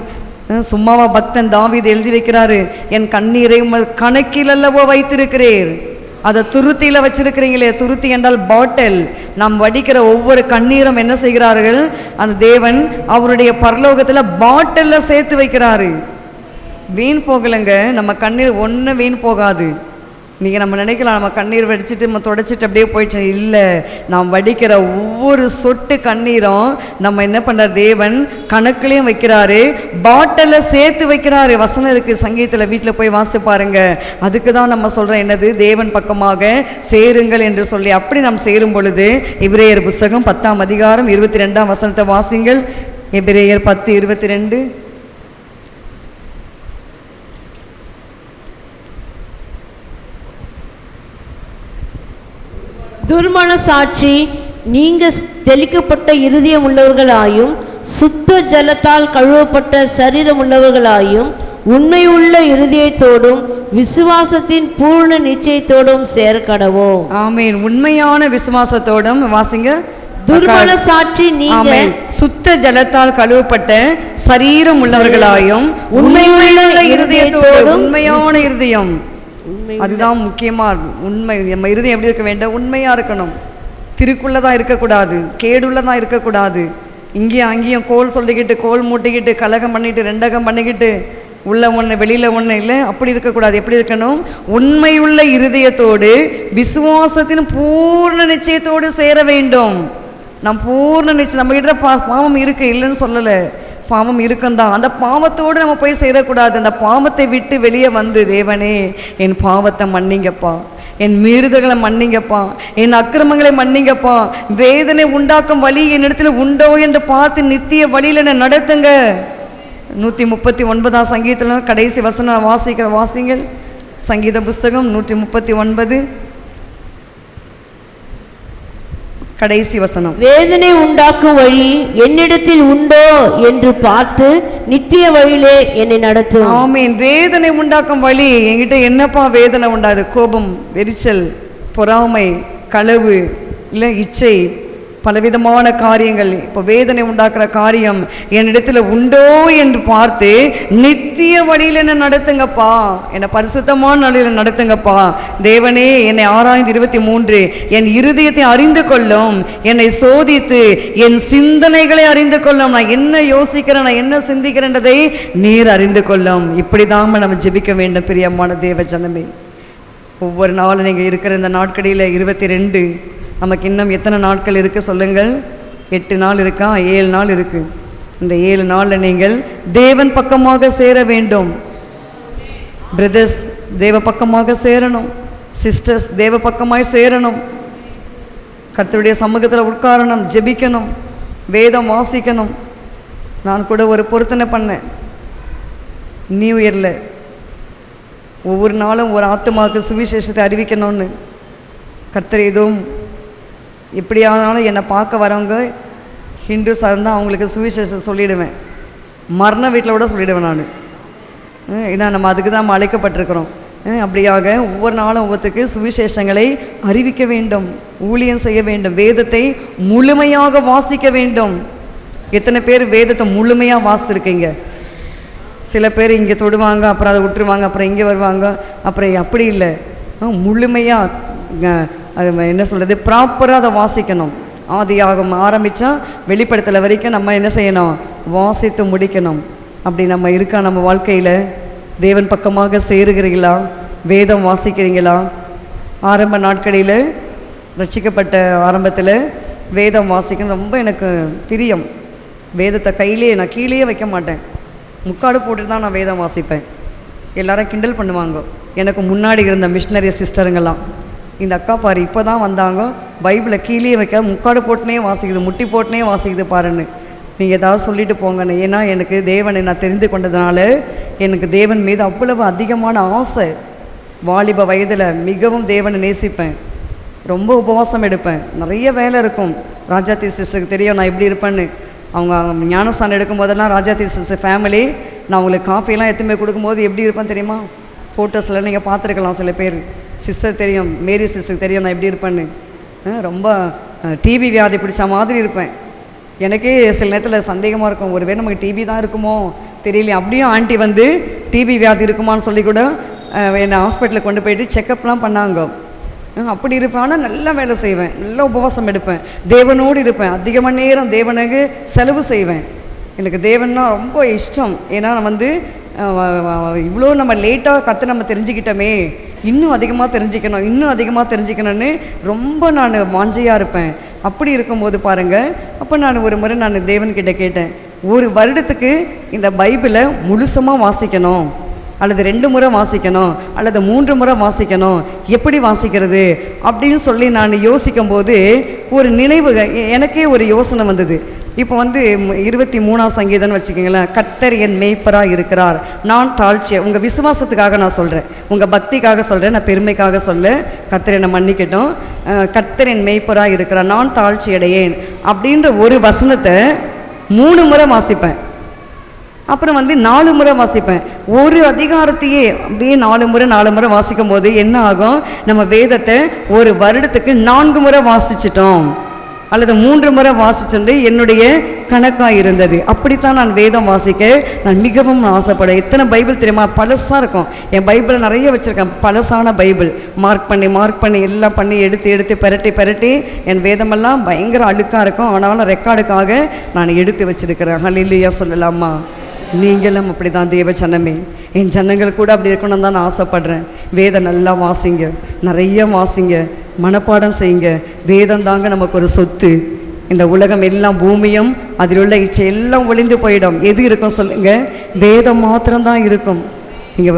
சும்மாவா பக்தன் தாவீது எழுதி வைக்கிறாரு, என் கண்ணீரை கணக்கில் அல்லவோ வைத்திருக்கிறீர், அதை துருத்தியில் வச்சிருக்கிறீங்களே. துருத்தி என்றால் பாட்டில். நாம் வடிக்கிற ஒவ்வொரு கண்ணீரும் என்ன செய்கிறார்கள், அந்த தேவன் அவருடைய பரலோகத்தில் பாட்டிலில் சேர்த்து வைக்கிறாரு. வீண் போகலைங்க, நம்ம கண்ணீர் ஒன்றும் வீண் போகாது. நீங்கள் நம்ம நினைக்கலாம், நம்ம கண்ணீர் வடிச்சிட்டு நம்ம தொடச்சிட்டு அப்படியே போயிடுச்சு. இல்லை, நாம் வடிக்கிற ஒவ்வொரு சொட்டு கண்ணீரும் நம்ம என்ன பண்ணுற, தேவன் கணக்குலையும் வைக்கிறாரு, பாட்டிலில் சேர்த்து வைக்கிறாரு. வசனம் இருக்குது சங்கீதத்தில், வீட்டில் போய் வாசித்து பாருங்க. அதுக்கு தான் நம்ம சொல்கிறோம், என்னது, தேவன் பக்கமாக சேருங்கள் என்று சொல்லி. அப்படி நாம் சேரும் பொழுது எபிரேயர் புஸ்தகம் 10ஆம் அதிகாரம் 22ஆம் வசனத்தை வாசிங்கள். எபிரேயர் 10:22. துர்மன சாட்சி, நீங்க தெளிக்கப்பட்ட இருதயம் உள்ளவர்களாயும் சுத்த ஜலத்தால் கழுவப்பட்ட சரீரம் உள்ளவர்களாயும் உண்மையுள்ள இருதயத்தோடும் விசுவாசத்தின் பூர்ண நிச்சயத்தோடும் சேர்க்கடவோம். ஆமென். உண்மையான விசுவாசத்தோடும் வாசிங்க. துர்மன சாட்சி, நீங்க சுத்த ஜலத்தால் கழுவப்பட்ட சரீரம் உள்ளவர்களாயும் உண்மையுள்ள இருதயத்தோடும். உண்மையான இருதயம் அதுதான் முக்கியமா. உண்மை, நம்ம இருதயம் எப்படி இருக்க வேண்டும், உண்மையா இருக்கணும். திருக்குள்ளதான் இருக்கக்கூடாது, கேடுள்ளதான் இருக்கக்கூடாது. இங்கேயும் அங்கேயும் கோல் சொல்லிக்கிட்டு, கோல் மூட்டிக்கிட்டு, கலகம் பண்ணிட்டு, ரெண்டகம் பண்ணிக்கிட்டு, உள்ள ஒன்று வெளியில ஒன்று இல்லை, அப்படி இருக்கக்கூடாது. எப்படி இருக்கணும், உண்மையுள்ள இருதயத்தோடு விசுவாசத்தின் பூர்ண நிச்சயத்தோடு சேர வேண்டும். நம் பூர்ண நிச்சயம், நம்ம கிட்ட பாவம் இருக்கு, இல்லைன்னு சொல்லலை, பாவம் இருக்குந்தான். அந்த பாவத்தோடு நம்ம போய் சேரக்கூடாது. அந்த பாவத்தை விட்டு வெளியே வந்து, தேவனே என் பாவத்தை மன்னிங்கப்பா, என் மீறுதல்களை மன்னிங்கப்பா, என் அக்கிரமங்களை மன்னிங்கப்பா, வேதனை உண்டாக்கும் வழி என்னிடத்துல உண்டோ என்று பார்த்து நித்திய வழியில் என்னை நடத்துங்க. 139ஆம் சங்கீதத்தில் கடைசி வசனம் வாசிங்கள். சங்கீத புஸ்தகம் 139 கடைசி வசனம். வேதனை உண்டாக்கும் வழி என்னிடத்தில் உண்டோ என்று பார்த்து நித்திய வழியிலே என்னை நடத்தும். ஆமீன். வேதனை உண்டாக்கும் வழி என்கிட்ட என்னப்பா வேதனை உண்டாது, கோபம், எரிச்சல், பொறாமை, களவு, இல்லை இச்சை, பலவிதமான காரியங்கள். இப்போ வேதனை உண்டாக்குற காரியம் என்னிடத்துல உண்டோ என்று பார்த்து நித்திய வழியில் என்ன நடத்துங்கப்பா, என்னை பரிசுத்தமான வழியில் நடத்துங்கப்பா. தேவனே என்னை 6:23 என் இருதயத்தை அறிந்து கொள்ளும், என்னை சோதித்து என் சிந்தனைகளை அறிந்து கொள்ளும். நான் என்ன யோசிக்கிறேன், நான் என்ன சிந்திக்கிறேன்றதை நீர் அறிந்து கொள்ளும். இப்படிதான் நம்ம ஜெபிக்க வேண்டும். பிரியமான தேவ ஜனமே, ஒவ்வொரு நாளும் நீங்கள் இருக்கிற இந்த நாட்களில் 22, நமக்கு இன்னும் எத்தனை நாட்கள் இருக்குது சொல்லுங்கள்? 8 நாள் இருக்கா, 7 நாள் இருக்குது. இந்த 7 நாளில் நீங்கள் தேவன் பக்கமாக சேர வேண்டும். பிரதர்ஸ் தேவ பக்கமாக சேரணும், சிஸ்டர்ஸ் தேவ பக்கமாய் சேரணும், கர்த்தருடைய சமூகத்தில் உட்காரணும், ஜெபிக்கணும், வேதம் வாசிக்கணும். நான் கூட ஒரு பொருத்தனை பண்ணேன். நியூ இயரில் ஒவ்வொரு நாளும் ஒரு ஆத்துமாவுக்கு சுவிசேஷத்தை அறிவிக்கணும்னு. கர்த்தர் எதுவும் எப்படியானாலும் என்னை பார்க்க வரவங்க ஹிந்துஸாக இருந்தால் அவங்களுக்கு சுவிசேஷத்தை சொல்லிவிடுவேன். மரண வீட்டில் கூட சொல்லிவிடுவேன் நான். ஏன்னா நம்ம அதுக்கு தான் நம்ம அழைக்கப்பட்டிருக்கிறோம். அப்படியாக ஒவ்வொரு நாளும் ஒவ்வொருத்துக்கு சுவிசேஷங்களை அறிவிக்க வேண்டும், ஊழியம் செய்ய வேண்டும், வேதத்தை முழுமையாக வாசிக்க வேண்டும். எத்தனை பேர் வேதத்தை முழுமையாக வாசித்துருக்கீங்க? சில பேர் இங்கே தொடுவாங்க, அப்புறம் அதை விட்டுருவாங்க, அப்புறம் இங்கே வருவாங்க. அப்புறம் அப்படி இல்லை, முழுமையாக அது என்ன சொல்கிறது, ப்ராப்பராக அதை வாசிக்கணும். ஆதியாகமம் ஆரம்பித்தா வெளிப்படுத்தலை வரைக்கும் நம்ம என்ன செய்யணும், வாசித்து முடிக்கணும். அப்படி நம்ம இருக்கா நம்ம வாழ்க்கையில்? தேவன் பக்கமாக சேருகிறீங்களா? வேதம் வாசிக்கிறீங்களா? ஆரம்ப நாட்களில் ரட்சிக்கப்பட்ட ஆரம்பத்தில் வேதம் வாசிக்கணும் ரொம்ப எனக்கு பிரியம். வேதத்தை கையிலே நான் கீழே வைக்க மாட்டேன், முக்காடு போட்டுட்டு தான் நான் வேதம் வாசிப்பேன். எல்லாரும் கிண்டல் பண்ணுவாங்க. எனக்கு முன்னாடி இருந்த மிஷினரி சிஸ்டருங்கெல்லாம், இந்த அக்கா பாரு இப்போ தான் வந்தாங்க, பைபிளை கீழே வைக்க முக்காடு போட்டுனே வாசிக்குது, முட்டி போட்டுனே வாசிக்குது பாருன்னு. நீங்கள் ஏதாவது சொல்லிட்டு போங்கன்னு. ஏன்னா எனக்கு தேவனை நான் தெரிந்து கொண்டதுனால எனக்கு தேவன் மீது அவ்வளவு அதிகமான ஆசை. வாலிப வயதில் மிகவும் தேவனை நேசிப்பேன், ரொம்ப உபவாசம் எடுப்பேன், நிறைய வேலை இருக்கும். ராஜாத்தி சிஸ்டருக்கு தெரியும் நான் எப்படி இருப்பேன்னு. அவங்க ஞானஸ்தானம் எடுக்கும் போதெல்லாம் ராஜாத்தி சிஸ்டர் ஃபேமிலி நான் அவங்களுக்கு காஃபியெல்லாம் எடுத்துமே கொடுக்கும்போது எப்படி இருப்பேன் தெரியுமா? ஃபோட்டோஸில் நீங்கள் பார்த்துருக்கலாம் சில பேர். சிஸ்டர் தெரியும், மேரி சிஸ்டருக்கு தெரியும் நான் எப்படி இருப்பேன்னு. ரொம்ப டிபி வியாதி பிடிச்ச மாதிரி இருப்பேன். எனக்கே சில நேரத்தில் சந்தேகமாக இருக்கும், ஒருவேளை நமக்கு டிபி தான் இருக்குமோ தெரியல. அப்படியும் ஆண்டி வந்து டிபி வியாதி இருக்குமான்னு சொல்லி கூட என்னை ஹாஸ்பிட்டலுக்கு கொண்டு போயிட்டு செக்கப்லாம் பண்ணாங்க. அப்படி இருப்பேன். ஆனால் நல்லா வேலை செய்வேன், நல்லா உபவாசம் எடுப்பேன், தேவனோடு இருப்பேன், அதிகமான நேரம் தேவனுக்கு செலவு செய்வேன். எனக்கு தேவன்னா ரொம்ப இஷ்டம். ஏன்னா நான் வந்து இவ்வளோ நம்ம லேட்டாக கற்று நம்ம தெரிஞ்சுக்கிட்டோமே, இன்னும் அதிகமாக தெரிஞ்சுக்கணும், இன்னும் அதிகமாக தெரிஞ்சுக்கணும்னு ரொம்ப நான் வாஞ்சையாக இருப்பேன். அப்படி இருக்கும்போது பாருங்கள், அப்போ நான் ஒரு முறை நான் தேவன்கிட்ட கேட்டேன், ஒரு வருடத்துக்கு இந்த பைபிளை முழுசமாக வாசிக்கணும், அல்லது 2 முறை வாசிக்கணும், அல்லது 3 முறை வாசிக்கணும், எப்படி வாசிக்கிறது அப்படின்னு சொல்லி நான் யோசிக்கும் போது ஒரு நினைவு, எனக்கே ஒரு யோசனை வந்தது. இப்போ வந்து 23ஆம் சங்கீதம்னு வச்சுக்கோங்களேன். கர்த்தர் என் மேய்ப்பராக இருக்கிறார், நான் தாழ்ச்சியை. உங்கள் விசுவாசத்துக்காக நான் சொல்கிறேன், உங்கள் பக்திக்காக சொல்கிறேன், நான் பெருமைக்காக சொல்ல, கர்த்தர் என்னை மன்னிக்கட்டும். கர்த்தர் என் மேய்ப்பராக இருக்கிறார், நான் தாழ்ச்சி அடையேன் அப்படின்ற ஒரு வசனத்தை 3 முறை வாசிப்பேன். அப்புறம் வந்து 4 முறை வாசிப்பேன். ஒரு அதிகாரத்தையே அப்படியே 4 முறை வாசிக்கும் போது என்ன ஆகும், நம்ம வேதத்தை ஒரு வருடத்துக்கு 4 முறை வாசிச்சிட்டோம், அல்லது 3 முறை வாசிச்சுட்டு என்னுடைய கணக்காக இருந்தது. அப்படித்தான் நான் வேதம் வாசிக்க நான் மிகவும் ஆசைப்படேன். எத்தனை பைபிள் தெரியுமா? பழசாக இருக்கும். என் பைபிளை நிறைய வச்சுருக்கேன், பழசான பைபிள். மார்க் பண்ணி எல்லாம் பண்ணி எடுத்து பெரட்டி என் வேதமெல்லாம் பயங்கர அழுக்காக இருக்கும். ஆனாலும் ரெக்கார்டுக்காக நான் எடுத்து வச்சுருக்கிறேன். ஹல்லேலூயா சொல்லலாமா? நீங்களும் அப்படி தான் தேவ ஜனமே. என் ஜனங்கள் கூட அப்படி இருக்கணும்னு தான் நான் ஆசைப்படுறேன். வேதம் நல்லா வாசிங்க, நிறைய வாசிங்க, மனப்பாடம் செய்யுங்க. வேதம் தாங்க நமக்கு ஒரு சொத்து. இந்த உலகம் எல்லாம் பூமியும் அதில் உள்ள இச்சை எல்லாம் ஒளிந்து போயிடும். எது இருக்கும் சொல்லுங்கள்? வேதம் மாத்திரம்தான் இருக்கும். நீங்கள்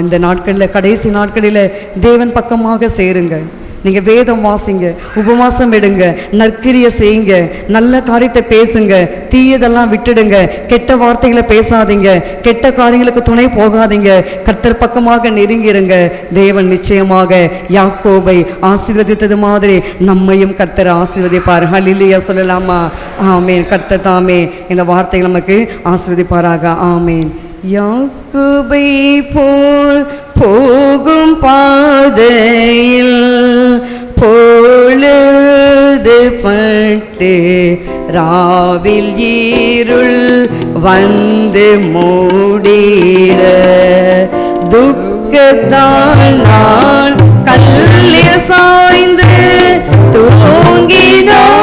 இந்த நாட்களில், கடைசி நாட்களில் தேவன் பக்கமாக சேருங்க. நீங்கள் வேதம் வாசிங்க, உபவாசம் எடுங்க, நற்கிரியை செய்யுங்க, நல்ல காரியத்தை பேசுங்க, தீயதெல்லாம் விட்டுடுங்க, கெட்ட வார்த்தைகளை பேசாதீங்க, கெட்ட காரியங்களுக்கு துணை போகாதீங்க, கர்த்தர் பக்கமாக நெருங்கிருங்க. தேவன் நிச்சயமாக யாக்கோபை ஆசீர்வதித்தது மாதிரி நம்மையும் கர்த்தர் ஆசீர்வதிப்பார். ஹல்லேலூயா சொல்லலாமா? ஆமேன். கர்த்தர் தாமே இந்த வார்த்தைகள் நமக்கு ஆசீர்வதிப்பாராக. ஆமேன். யாக்கோபை போல் போகும் பாதையில் பொழுது பட்டு ராவில் இருள் வந்து மூடிட துக்கத்தால் நான் கல்லில் சாய்ந்து தூங்கினாலும்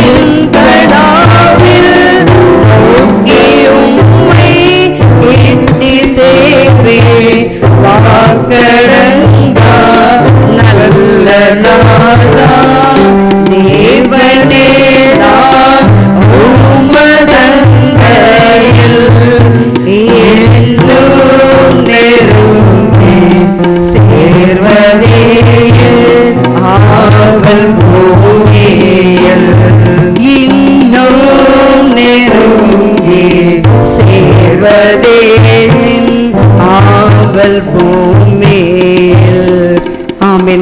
என் கடாவில் சேவே வாக்கடங்கா நல்ல நாதா தேவனேடா உமதந்தையில் என்னும் நெருங்கி சேர்வதே ஆவல் போயே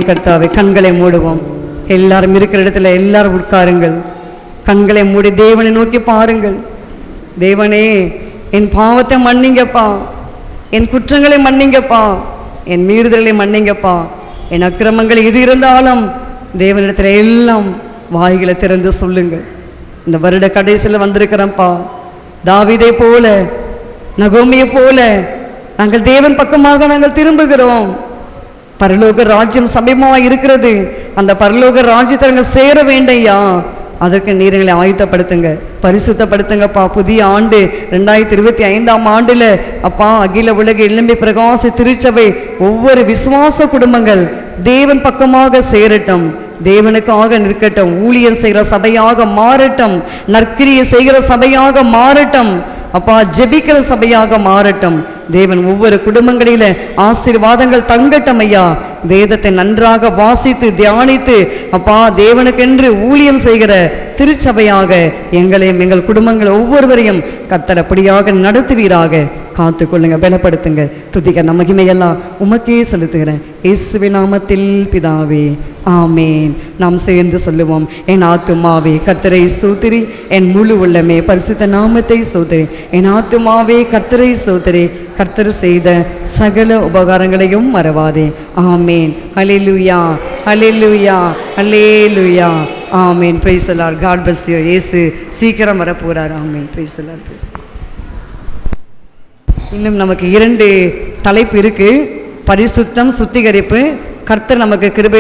ஆமேன் கர்த்தாவே. கண்களை மூடுவோம். எல்லாரும் இருக்கிற இடத்துல எல்லாரும் உட்காருங்கள். கண்களை மூடி தேவனை நோக்கி பாருங்கள். தேவனே, என் பாவத்தை மன்னிங்கப்பா, என் குற்றங்களை மன்னிங்கப்பா, என் மீறுதல்களை மன்னிங்கப்பா, என் அக்கிரமங்கள் எது இருந்தாலும் தேவனிடத்துல எல்லாம் வாய்களை திறந்து சொல்லுங்கள். இந்த வருட கடைசியில் வந்திருக்கிறோம்ப்பா. தாவீதை போல, நகோமியை போல நாங்கள் தேவன் பக்கமாக நாங்கள் திரும்புகிறோம். பரலோக ராஜ்யம் சமீபமாக இருக்கிறது. அந்த பரலோக ராஜ்யத்தை நாங்கள் சேர வேண்டையா, அதற்கு நீர்களை ஆயத்தப்படுத்துங்க, பரிசுத்தப்படுத்துங்கப்பா. புதிய ஆண்டு 2025ஆம் ஆண்டுல அப்பா அகில உலக இளம்பி பிரகாச திருச்சபை ஒவ்வொரு விசுவாச குடும்பங்கள் தேவன் பக்கமாக சேரட்டும், தேவனுக்காக நிற்கட்டும், ஊழியர் செய்கிற சபையாக மாறட்டும், நற்கிரியை செய்கிற சபையாக மாறட்டும் அப்பா, ஜெபிக்கிற சபையாக மாறட்டும். தேவன் ஒவ்வொரு குடும்பங்களில ஆசீர்வாதங்கள் தங்கட்டும் ஐயா. வேதத்தை நன்றாக வாசித்து தியானித்து அப்பா தேவனுக்கென்று ஊழியம் செய்கிற திருச்சபையாக எங்களையும் எங்கள் குடும்பங்கள் ஒவ்வொருவரையும் கர்த்தர் அப்படியாக நடத்துவீராக. காத்துக்கொள்ளுங்க, பலப்படுத்துங்க. துதிக்க மகிமையெல்லாம் உமக்கே செலுத்துகிறேன் இயேசுவின் நாமத்தில் பிதாவே, ஆமேன். நாம் சேர்ந்து சொல்லுவோம். என் ஆத்துமாவே கர்த்தரை ஸ்தோத்திரி, என் முழு உள்ளமே பரிசுத்த நாமத்தை ஸ்தோத்திரி. என் ஆத்துமாவே கர்த்தரை ஸ்தோத்திரி, கர்த்தர் செய்த சகல உபகாரங்களையும் மறவாதே. Amen. Hallelujah, hallelujah, hallelujah. Amen. Praise the Lord. God bless you. இயேசு சீக்கிரம் வர போறார். Amen. Praise the Lord. Praise. இன்னும் நமக்கு 2 தலைப்பு இருக்கு. பரிசுத்தம், சுத்திகரிப்பு. கர்த்தர் நமக்கு கிருபை